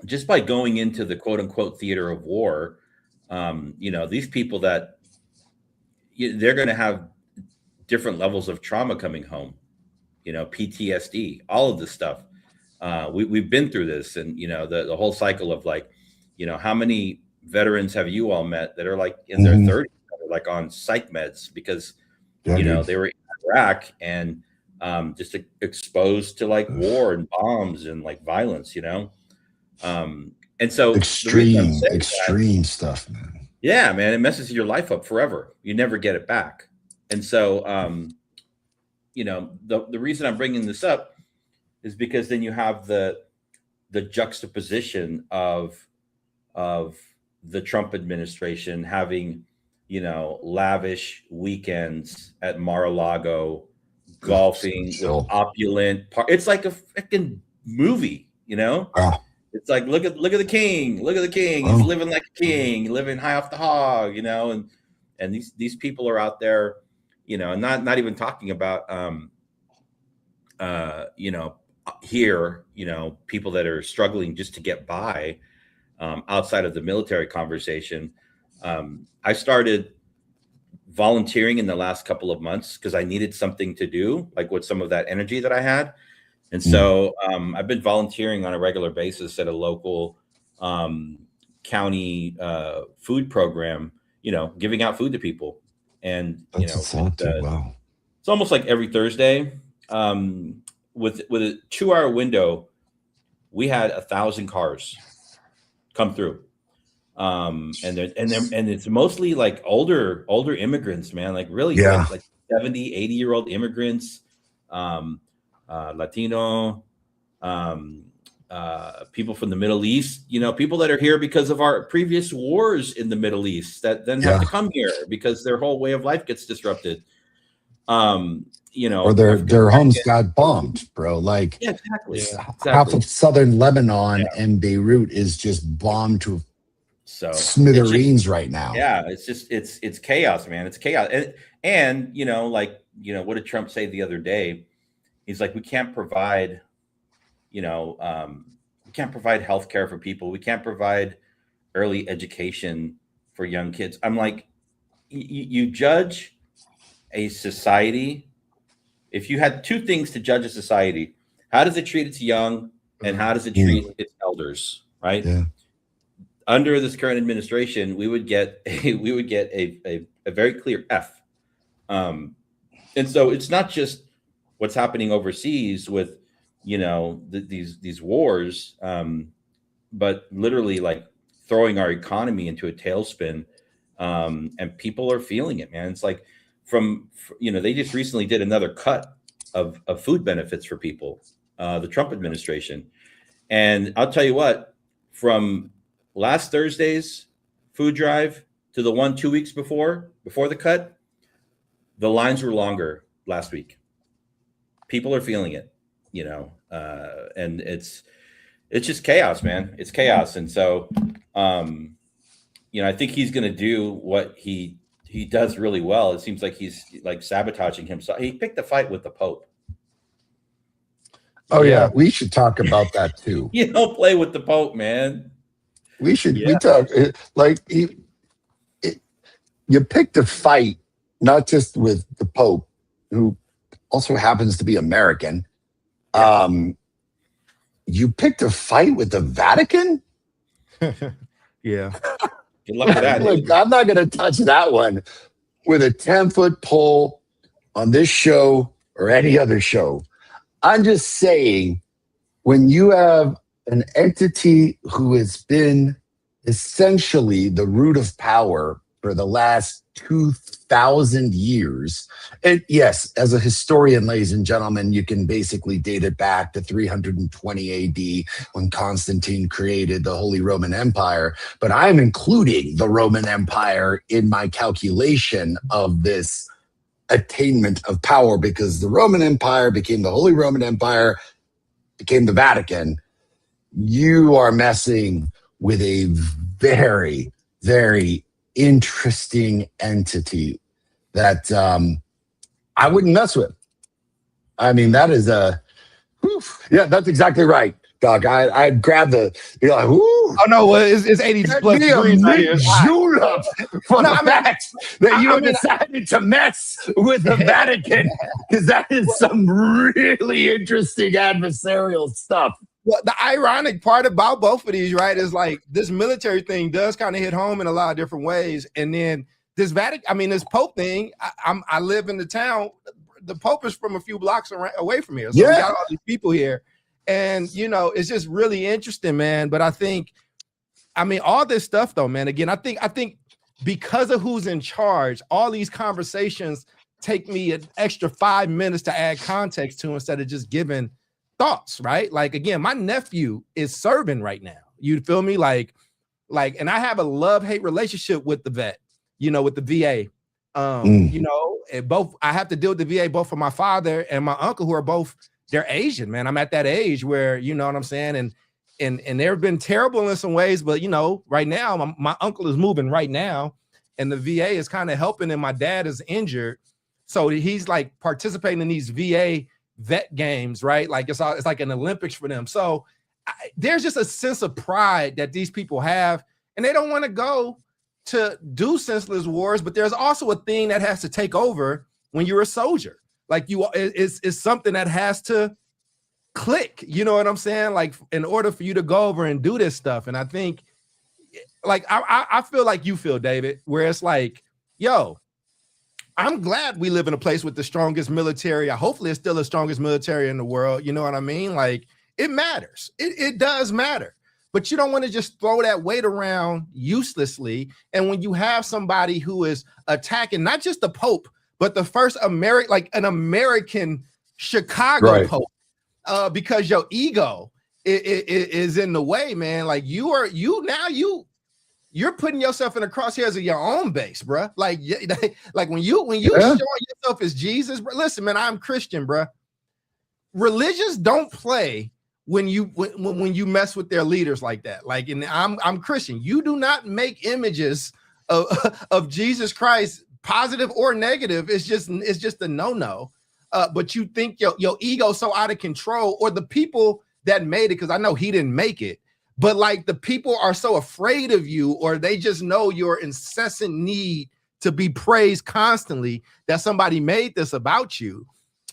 just by going into the quote unquote theater of war. These people that they're going to have different levels of trauma coming home, PTSD, all of this stuff. We've been through this, and, the whole cycle of like, how many veterans have you all met that are like in their 30s, like on psych meds because, they were in Iraq and just exposed to like war and bombs and like violence, and so extreme stuff, man. Yeah, man, it messes your life up forever. You never get it back. And so, the reason I'm bringing this up is because then you have the juxtaposition of the Trump administration having, lavish weekends at Mar-a-Lago, golfing with opulent. It's like a freaking movie, Wow. It's like look at the king, He's living like a king, living high off the hog, and these people are out there, not even talking about here, people that are struggling just to get by, outside of the military conversation. I started volunteering in the last couple of months because I needed something to do, like with some of that energy that I had. And so I've been volunteering on a regular basis at a local county food program, giving out food to people. And, That's wow. it's almost like every Thursday. With a 2-hour window, we had 1,000 cars come through. And it's mostly like older immigrants, man, like really like 70, 80-year-old immigrants, Latino, people from the Middle East, people that are here because of our previous wars in the Middle East that then have to come here because their whole way of life gets disrupted. Or their homes got bombed, bro. Like exactly. Half of southern Lebanon and Beirut is just bombed to smithereens right now. Yeah, it's chaos, man. It's chaos. And what did Trump say the other day? He's like, we can't provide, healthcare for people. We can't provide early education for young kids. I'm like, you judge a society. If you had two things to judge a society, how does it treat its young and how does it treat its elders, right? Yeah. Under this current administration, we would get a very clear F. And so it's not just what's happening overseas with, these wars, but literally like throwing our economy into a tailspin. And people are feeling it, man. It's like, they just recently did another cut of food benefits for people, the Trump administration. And I'll tell you what, from last Thursday's food drive to the one 2 weeks before the cut, the lines were longer last week. People are feeling it, and it's just chaos, man. It's chaos. And so, I think he's going to do what he does really well. It seems like he's like sabotaging himself. He picked a fight with the Pope. Oh yeah, we should talk about that too. You don't play with the Pope, man. We should. We talk like you picked a fight, not just with the Pope, who also happens to be American. You picked a fight with the Vatican. Yeah. Good luck with that. Look, I'm not going to touch that one with a 10-foot pole on this show or any other show. I'm just saying, when you have an entity who has been essentially the root of power for the last 2,000 years, and yes, as a historian, ladies and gentlemen, you can basically date it back to 320 AD when Constantine created the Holy Roman Empire, but I'm including the Roman Empire in my calculation of this attainment of power, because the Roman Empire became the Holy Roman Empire, became the Vatican. You are messing with a very, very interesting entity that I wouldn't mess with. I mean, that is that's exactly right, Doc. I'd grab the, be like, ooh. Oh no, well, it's 80 plus degrees out here. Julep for the fact that you decided to mess with the Vatican, because that is some really interesting adversarial stuff. Well, the ironic part about both of these, right, is like this military thing does kind of hit home in a lot of different ways. And then this this Pope thing, I live in the town. The Pope is from a few blocks away from here. So we got all these people here. And, it's just really interesting, man. But I think, all this stuff, though, man, again, I think because of who's in charge, all these conversations take me an extra 5 minutes to add context to instead of just giving thoughts, right? Like, again, my nephew is serving right now. You feel me? Like, and I have a love-hate relationship with the vet, with the VA. I have to deal with the VA both for my father and my uncle, who are both, they're Asian, man. I'm at that age where, you know what I'm saying? And they've been terrible in some ways, but right now, my uncle is moving right now, and the VA is kind of helping him. My dad is injured. So he's like participating in these VA vet games, right? Like it's like an Olympics for them. So there's just a sense of pride that these people have, and they don't want to go to do senseless wars, but there's also a thing that has to take over when you're a soldier. Like it's something that has to click, you know what I'm saying? Like, in order for you to go over and do this stuff. And I think, like, I feel like you feel, David, where it's like, yo, I'm glad we live in a place with the strongest military. Hopefully it's still the strongest military in the world. You know what I mean? Like, it matters. It does matter. But you don't want to just throw that weight around uselessly. And when you have somebody who is attacking not just the Pope, but the first an American Chicago Pope, because your ego is in the way, man. Like, you're putting yourself in the crosshairs of your own base, bro. Like when you showing yourself as Jesus, bro. Listen, man, I'm Christian, bro. Religions don't play when you mess with their leaders like that. Like, and I'm Christian. You do not make images of Jesus Christ, positive or negative. It's just a no-no. But you think your ego's so out of control, or the people that made it, because I know he didn't make it, but like the people are so afraid of you, or they just know your incessant need to be praised constantly, that somebody made this about you.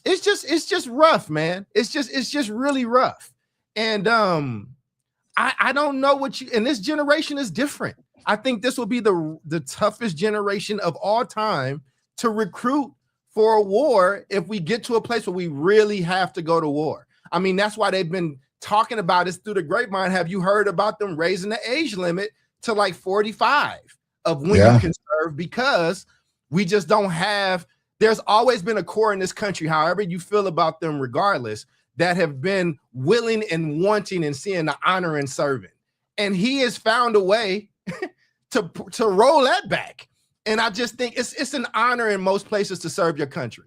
It's just rough, man. It's just really rough. And I don't know and this generation is different. I think this will be the toughest generation of all time to recruit for a war if we get to a place where we really have to go to war. I mean, that's why they've been talking about this through the grapevine. Have you heard about them raising the age limit to like 45 of when you can serve? Because we just don't have, there's always been a core in this country, however you feel about them regardless, that have been willing and wanting and seeing the honor in serving. And he has found a way to roll that back. And I just think it's an honor in most places to serve your country.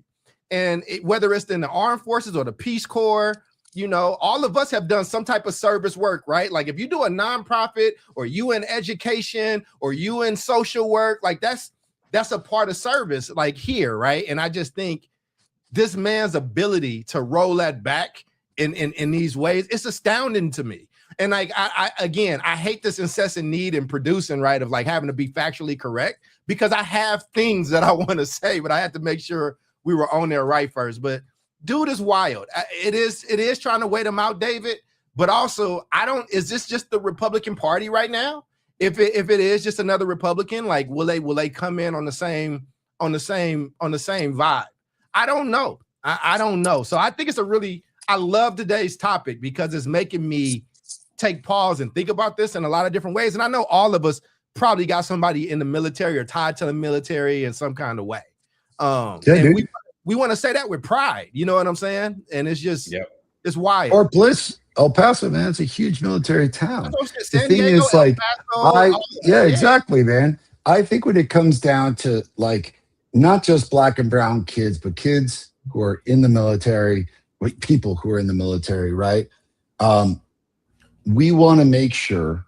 And whether it's in the armed forces or the Peace Corps, all of us have done some type of service work, right? Like, if you do a nonprofit, or you in education, or you in social work, like that's a part of service, like here, right? And I just think this man's ability to roll that back in these ways, it's astounding to me. And like, I hate this incessant need in producing, right, of like having to be factually correct, because I have things that I want to say, but I had to make sure we were on there right first. But dude is wild. It is trying to wait him out, David. But also, is this just the Republican Party right now? If it is just another Republican, like, will they come in on the same vibe? I don't know. I don't know. So I think I love today's topic, because it's making me take pause and think about this in a lot of different ways. And I know all of us probably got somebody in the military or tied to the military in some kind of way. And we want to say that with pride, you know what I'm saying? And it's just, it's wild. Or Bliss, El Paso, man, it's a huge military town. The thing Diego, is, like, exactly, man. I think when it comes down to, like, not just black and brown kids, but kids who are in the military, people who are in the military, right? We want to make sure,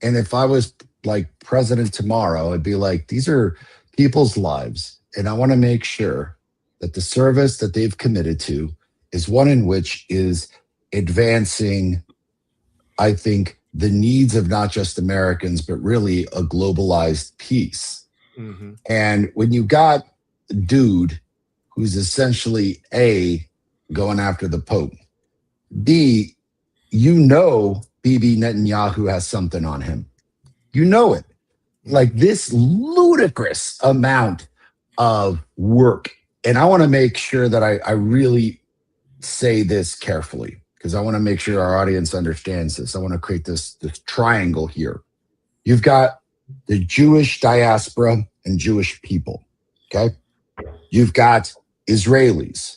and if I was like president tomorrow, I'd be like, these are people's lives, and I want to make sure that the service that they've committed to is one in which is advancing, I think, the needs of not just Americans, but really a globalized peace. Mm-hmm. And when you got a dude who's essentially A, going after the Pope, B, Bibi Netanyahu has something on him. You know it. Like, this ludicrous amount of work. And I want to make sure that I really say this carefully, because I want to make sure our audience understands this. I want to create this triangle here. You've got the Jewish diaspora and Jewish people, okay? You've got Israelis,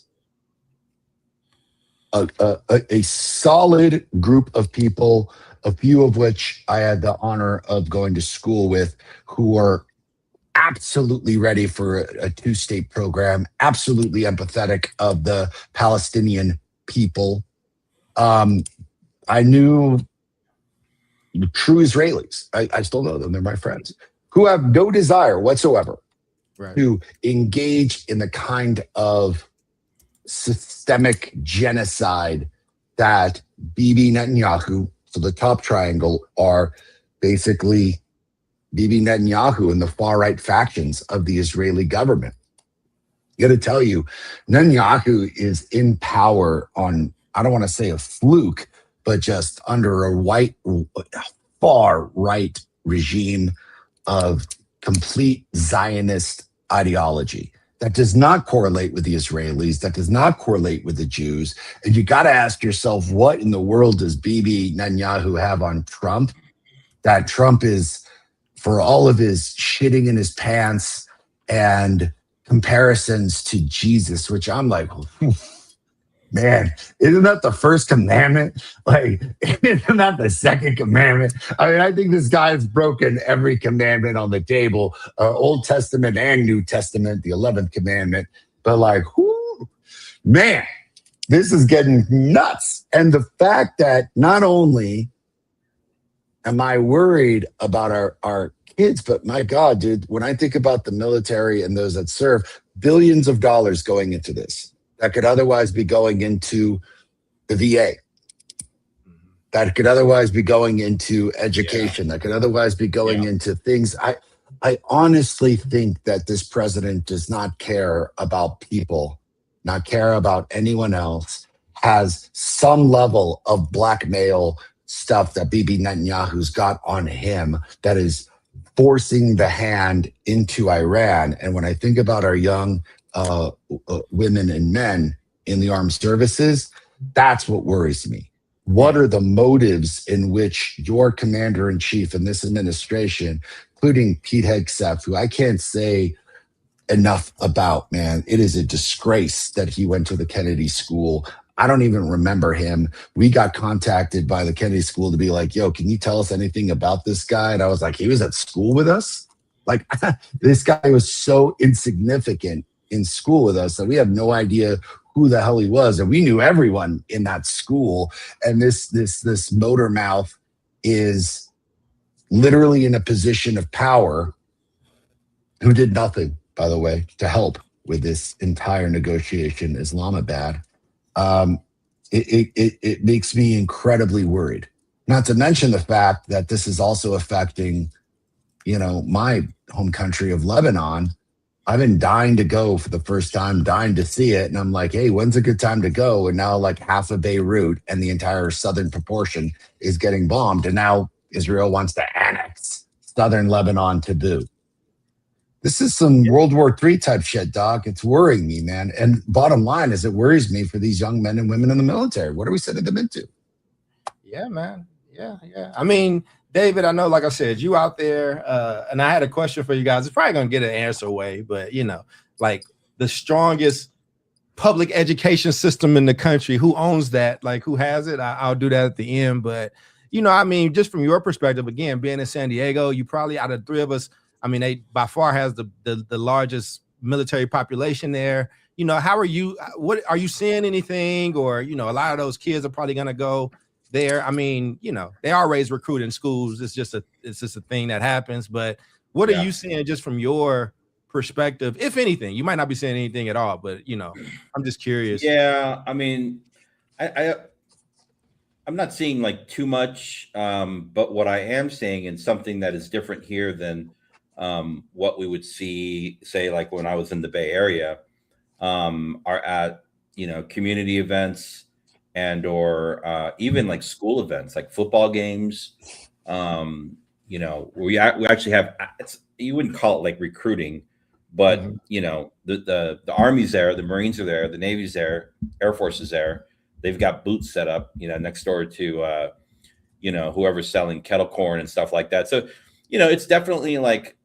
a solid group of people, a few of which I had the honor of going to school with, who are absolutely ready for a two-state program, absolutely empathetic of the Palestinian people. I knew true Israelis. I still know them. They're my friends who have no desire whatsoever to engage in the kind of systemic genocide that Bibi Netanyahu, so the top triangle, are basically Bibi Netanyahu and the far-right factions of the Israeli government. I got to tell you, Netanyahu is in power on, I don't want to say a fluke, but just under a far-right regime of complete Zionist ideology that does not correlate with the Israelis, that does not correlate with the Jews. And you got to ask yourself, what in the world does Bibi Netanyahu have on Trump? That Trump is, for all of his shitting in his pants and comparisons to Jesus, which I'm like, man, isn't that the first commandment? Like, isn't that the second commandment? I mean, I think this guy has broken every commandment on the table, Old Testament and New Testament, the 11th commandment. But like, whoo, man, this is getting nuts. And the fact that not only am I worried about our kids, but my God, dude, when I think about the military and those that serve, billions of dollars going into this that could otherwise be going into the VA, that could otherwise be going into education, that could otherwise be going into things. I honestly think that this president does not care about people, not care about anyone else, has some level of blackmail stuff that Bibi Netanyahu's got on him that is forcing the hand into Iran. And when I think about our young women and men in the armed services, that's what worries me. What are the motives in which your commander-in-chief in this administration, including Pete Hegseth, who I can't say enough about, man, it is a disgrace that he went to the Kennedy School. I don't even remember him. We got contacted by the Kennedy School to be like, yo, can you tell us anything about this guy? And I was like, he was at school with us? Like, this guy was so insignificant in school with us that we have no idea who the hell he was. And we knew everyone in that school. And this motor mouth is literally in a position of power, who did nothing, by the way, to help with this entire negotiation, Islamabad. It makes me incredibly worried. Not to mention the fact that this is also affecting, my home country of Lebanon. I've been dying to go for the first time, dying to see it. And I'm like, hey, when's a good time to go? And now like half of Beirut and the entire southern proportion is getting bombed. And now Israel wants to annex southern Lebanon to boot. This is some World War III type shit, Doc. It's worrying me, man. And bottom line is, it worries me for these young men and women in the military. What are we sending them into? Yeah, man. Yeah. I mean, David, I know, like I said, you out there, and I had a question for you guys. It's probably going to get an answer away, but, like the strongest public education system in the country, who owns that? Like, who has it? I'll do that at the end. But, I mean, just from your perspective, again, being in San Diego, you probably, out of the three of us, I mean, they by far has the largest military population there. How are you? What are you seeing anything? Or, a lot of those kids are probably going to go there. I mean, they always recruit in schools. It's just a thing that happens. But what are you seeing just from your perspective, if anything? You might not be saying anything at all, but I'm just curious. Yeah, I mean, I'm not seeing like too much, but what I am seeing, and something that is different here than what we would see, say, like when I was in the Bay Area, are at community events and or even like school events, like football games. We actually have, you wouldn't call it like recruiting, but the Army's there, the Marines are there, the Navy's there, Air Force is there. They've got booths set up, next door to whoever's selling kettle corn and stuff like that. So it's definitely like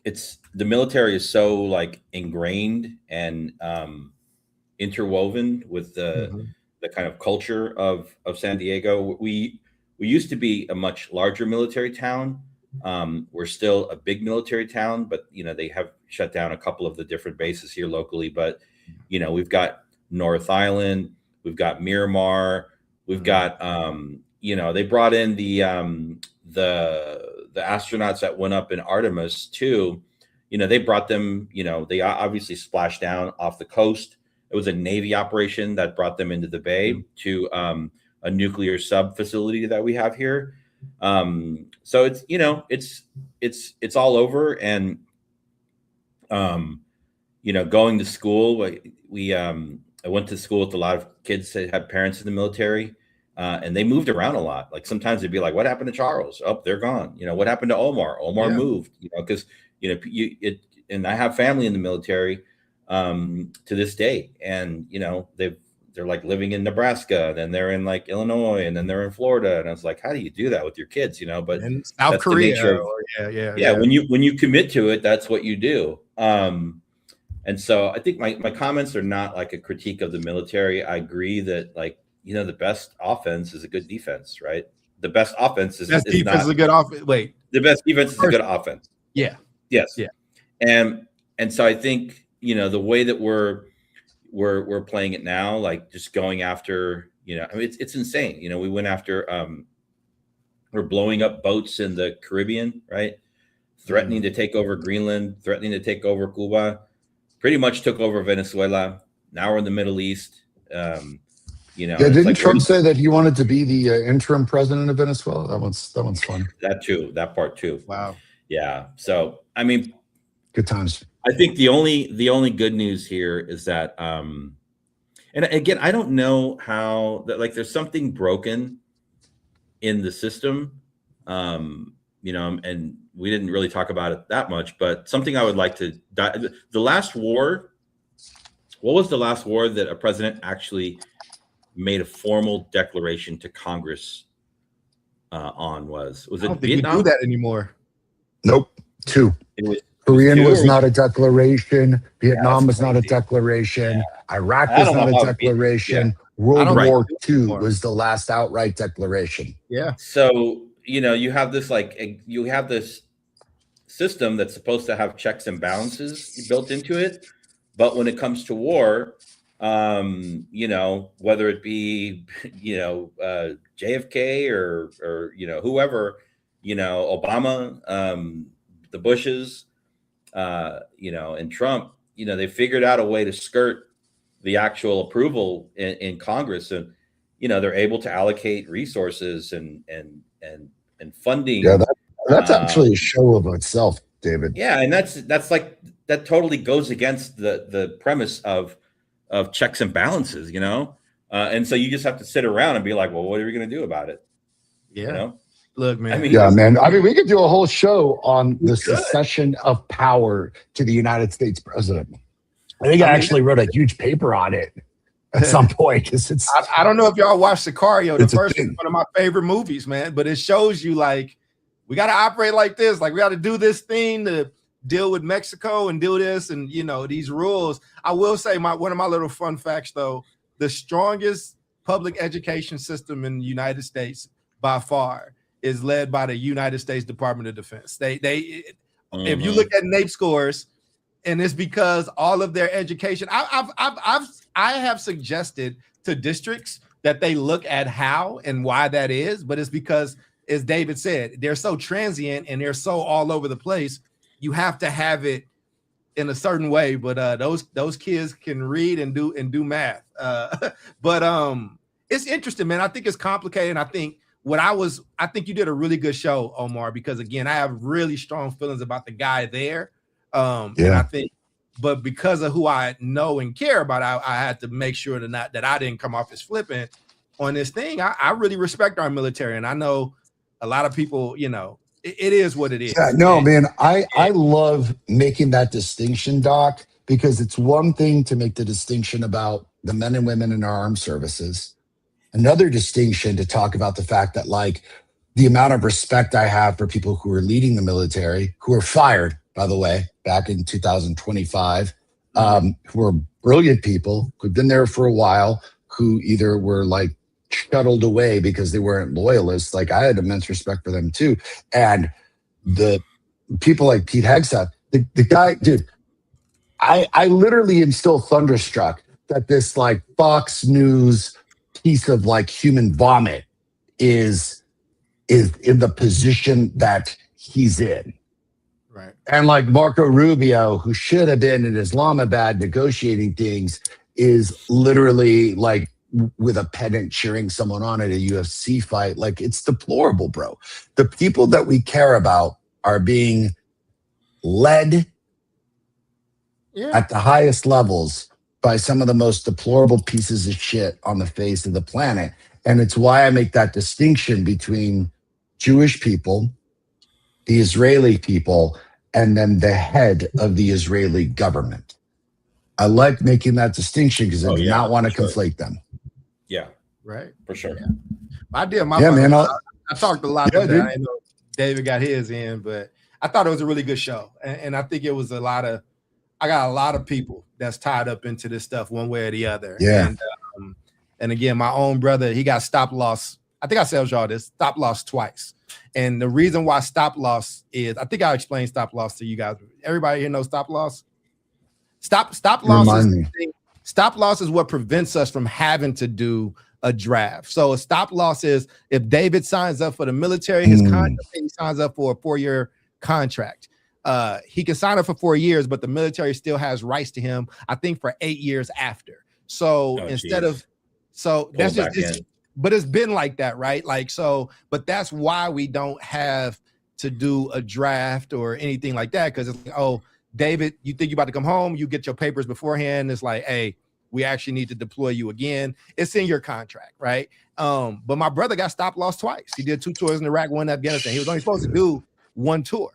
it's the military is so like ingrained and interwoven with the kind of culture of San Diego. We used to be a much larger military town. We're still a big military town, but they have shut down a couple of the different bases here locally. But we've got North Island, we've got Miramar, we've got they brought in the astronauts that went up in Artemis too. They brought them. They obviously splashed down off the coast. It was a Navy operation that brought them into the bay to a nuclear sub facility that we have here. So it's all over. And going to school, I went to school with a lot of kids that had parents in the military, and they moved around a lot. Like sometimes they'd be like, "What happened to Charles? Oh, they're gone." What happened to Omar? Omar moved. Because and I have family in the military to this day, and they're like living in Nebraska, then they're in like Illinois, and then they're in Florida, and I was like, how do you do that with your kids? But in South Korea, when you commit to it, that's what you do. And so I think my comments are not like a critique of the military. I agree that the best offense is a good defense, right? The best offense is defense is a good offense. Wait, the best defense is a good offense. Yeah. Yes. Yeah. And so I think the way that we're playing it now, like just going after, it's insane. We went after we're blowing up boats in the Caribbean, right? Threatening to take over Greenland, threatening to take over Cuba, pretty much took over Venezuela. Now we're in the Middle East. Didn't Trump say that he wanted to be the interim president of Venezuela? That one's fun. That part too. Wow. Yeah. So I mean, good times. I think the only good news here is that, and again, I don't know how that there's something broken in the system, and we didn't really talk about it that much, but something I would like to the last war. What was the last war that a president actually made a formal declaration to Congress on? Was it I don't think Vietnam? we do that anymore. Nope. Two. Korean was not a declaration. Vietnam was not a declaration. Iraq was not a declaration. World War II was the last outright declaration. Yeah. So, you have this you have this system that's supposed to have checks and balances built into it. But when it comes to war, whether it be, JFK or whoever, Obama, the Bushes, and Trump, they figured out a way to skirt the actual approval in Congress, and they're able to allocate resources and funding. Yeah, that's actually a show of itself, David. Yeah, and that's like that totally goes against the premise of checks and balances, and so you just have to sit around and be like, well, what are we going to do about it? Yeah. Look, man. We could do a whole show on the secession of power to the United States president. I think I actually wrote a huge paper on it at some point because it's. I don't know if y'all watched Sicario. The first one of my favorite movies, man. But it shows you we got to operate like this. We got to do this thing to deal with Mexico and do this and these rules. I will say one of my little fun facts though: the strongest public education system in the United States by far is led by the United States Department of Defense. If you look at NAEP scores, and it's because all of their education. I have suggested to districts that they look at how and why that is, but it's because, as David said, they're so transient and they're so all over the place. You have to have it in a certain way, but those kids can read and do math. But it's interesting, man. I think it's complicated. I think you did a really good show, Omar, because again, I have really strong feelings about the guy there. And I think, but because of who I know and care about, I had to make sure that I didn't come off as flippant on this thing. I really respect our military, and I know a lot of people, it is what it is. Yeah, no, man, I love making that distinction, Doc, because it's one thing to make the distinction about the men and women in our armed services. Another distinction to talk about the fact that the amount of respect I have for people who are leading the military, who are fired, by the way, back in 2025, who are brilliant people who've been there for a while, who either were like shuttled away because they weren't loyalists. Like I had immense respect for them too. And the people like Pete Hegseth, the guy, dude, I literally am still thunderstruck that this like Fox News piece of like human vomit is in the position that he's in. Right. And like Marco Rubio, who should have been in Islamabad negotiating things, is literally like with a pennant cheering someone on at a UFC fight. Like it's deplorable, bro. The people that we care about are being led at the highest levels by some of the most deplorable pieces of shit on the face of the planet. And it's why I make that distinction between Jewish people, the Israeli people, and then the head of the Israeli government. I like making that distinction because I do not want to conflate them. Yeah, Right. for sure. Yeah. I did my Yeah, man. I talked a lot Yeah, today. dude. I know David got his in, but I thought it was a really good show. And I think it was I got a lot of people that's tied up into this stuff one way or the other. Yeah. And again, my own brother, he got stop loss. I think I told y'all this, stop loss twice. And the reason why stop loss is, I think I explained stop loss to you guys. Everybody here knows stop loss? Stop loss stop loss is what prevents us from having to do a draft. So a stop loss is if David signs up for the military, his contract, he signs up for a 4-year contract. He can sign up for 4 years, but the military still has rights to him, I think, for 8 years after. So that's just, but it's been like that, right? Like, so, but that's why we don't have to do a draft or anything like that. Cause it's like, oh, David, you think you're about to come home, you get your papers beforehand. It's like, hey, we actually need to deploy you again. It's in your contract, right? But my brother got stop loss twice. He did 2 tours in Iraq, 1 in Afghanistan. He was only supposed to do 1 tour.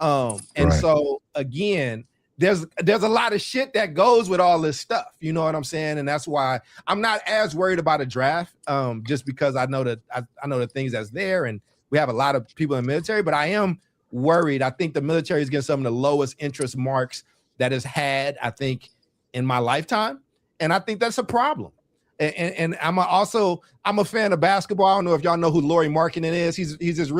So again, there's a lot of shit that goes with all this stuff. You know what I'm saying? And that's why I'm not as worried about a draft, just because I know that I know the things that's there, and we have a lot of people in the military, but I am worried. I think the military is getting some of the lowest interest marks that has had, I think, in my lifetime. And I think that's a problem. And I'm a fan of basketball. I don't know if y'all know who Lauri Markkanen is. He's a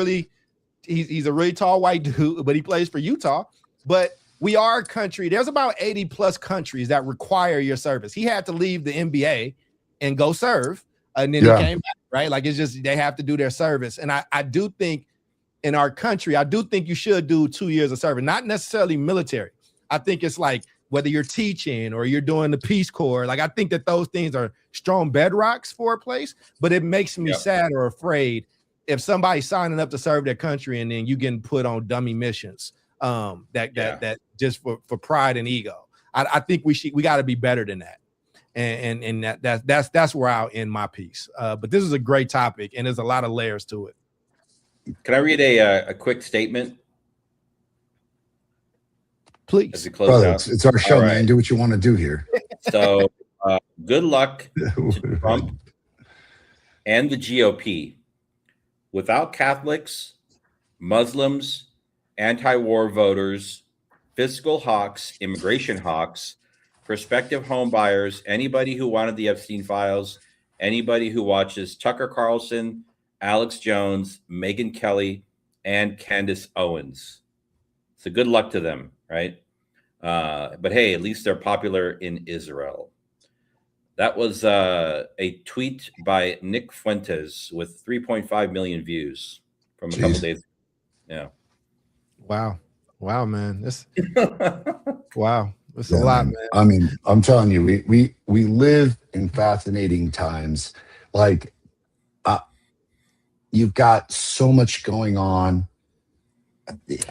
really tall white dude, but he plays for Utah. But we are a country. There's about 80 plus countries that require your service. He had to leave the NBA and go serve, and then he came back, right? Like, it's just, they have to do their service. And I do think in our country, I do think you should do 2 years of service, not necessarily military. I think it's like whether you're teaching or you're doing the Peace Corps, like I think that those things are strong bedrocks for a place, but it makes me sad or afraid if somebody's signing up to serve their country and then you getting put on dummy missions. That just for pride and ego. I think we got to be better than that, and that's where I'll end my piece. But this is a great topic, and there's a lot of layers to it. Can I read a quick statement, please? As we close Brother, out? it's our show, All man. Do what you want to do here. So, good luck to Trump and the GOP. Without Catholics, Muslims, anti-war voters, fiscal hawks, immigration hawks, prospective home buyers, anybody who wanted the Epstein files, anybody who watches Tucker Carlson, Alex Jones, Megyn Kelly, and Candace Owens. So good luck to them, right? But hey, at least they're popular in Israel. That was a tweet by Nick Fuentes with 3.5 million views from a couple days ago. Yeah. Wow, man. This wow. It's a lot, man. I mean, I'm telling you, we live in fascinating times. Like, you've got so much going on.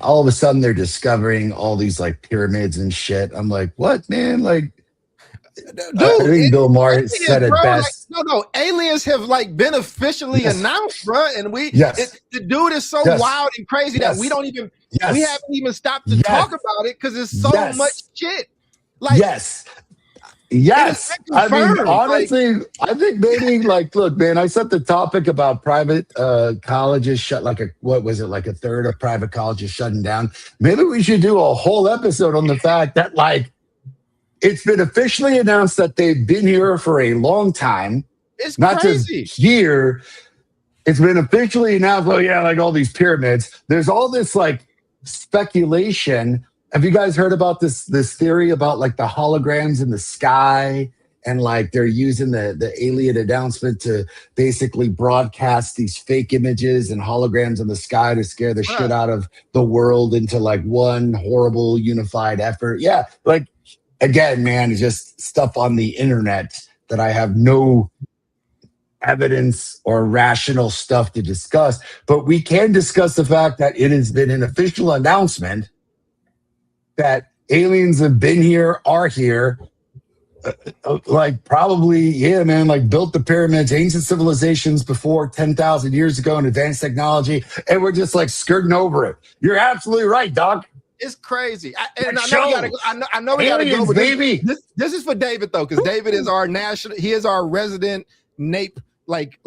All of a sudden, they're discovering all these like pyramids and shit. I'm like, what, man? Like, dude, I think Bill Maher said it best. Like, no, aliens have like been officially announced, bro. And the dude is so wild and crazy that we don't even we haven't even stopped to talk about it because there's so much shit. Like, Yes. It is I mean, confirmed. honestly, I think maybe like, look, man, I set the topic about private colleges shut like what was it, like a third of private colleges shutting down. Maybe we should do a whole episode on the fact that like it's been officially announced that they've been here for a long time. It's Not crazy. just here. It's been officially announced, well, yeah, like all these pyramids. There's all this like speculation. Have you guys heard about this theory about like the holograms in the sky and like they're using the alien announcement to basically broadcast these fake images and holograms in the sky to scare the shit out of the world into like one horrible unified effort? Yeah, like again, man, it's just stuff on the internet that I have no evidence or rational stuff to discuss, but we can discuss the fact that it has been an official announcement that aliens have been here, are here, like probably, yeah, man, like built the pyramids, ancient civilizations before 10,000 years ago in advanced technology, and we're just like skirting over it. You're absolutely right, Doc. It's crazy. I know we gotta Aliens, go, but baby. this is for David though, because David is our he is our resident NAPE, like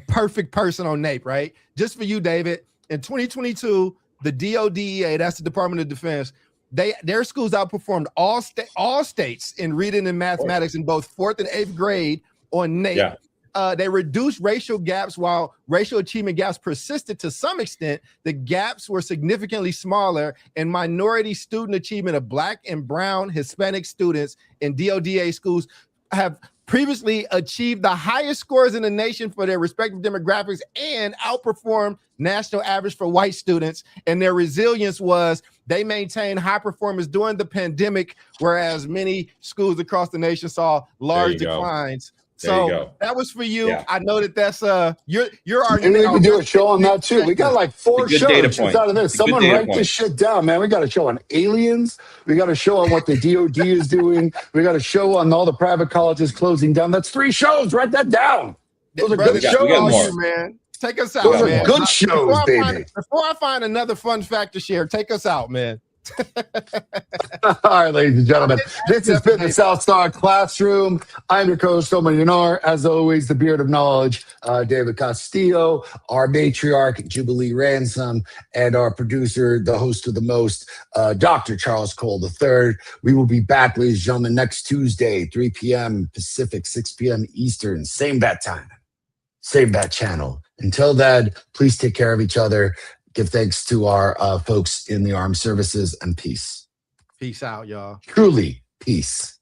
perfect person on NAPE, right? Just for you, David. In 2022, the DODEA, that's the Department of Defense, their schools outperformed all states in reading and mathematics in both 4th and 8th grade on NAPE. Yeah. They reduced racial gaps while racial achievement gaps persisted to some extent. The gaps were significantly smaller, and minority student achievement of Black and Brown Hispanic students in DODEA schools have previously achieved the highest scores in the nation for their respective demographics and outperformed national average for white students. And their resilience was they maintained high performance during the pandemic, whereas many schools across the nation saw large declines. So that was for you. Yeah. I know that's you're our. And we can do a show on that too. We got like 4 shows just out of this. Someone write this shit down, man. We got a show on aliens. We got a show on what the DOD is doing. We got a show on all the private colleges closing down. That's 3 shows. Write that down. Those are good shows, man. Take us out, Those man. Are good shows, baby. Before I find another fun fact to share, take us out, man. All right, ladies and gentlemen, this has been the South Star Classroom. I'm your co-host, Omar Yanar. As always, the beard of knowledge, David Castillo, our matriarch, Jubilee Ransom, and our producer, the host of the most, Dr. Charles Cole III. We will be back, ladies and gentlemen, next Tuesday, 3 p.m. Pacific, 6 p.m. Eastern. Same bat time, same bat channel. Until then, please take care of each other. Give thanks to our folks in the armed services, and peace. Peace out, y'all. Truly, peace.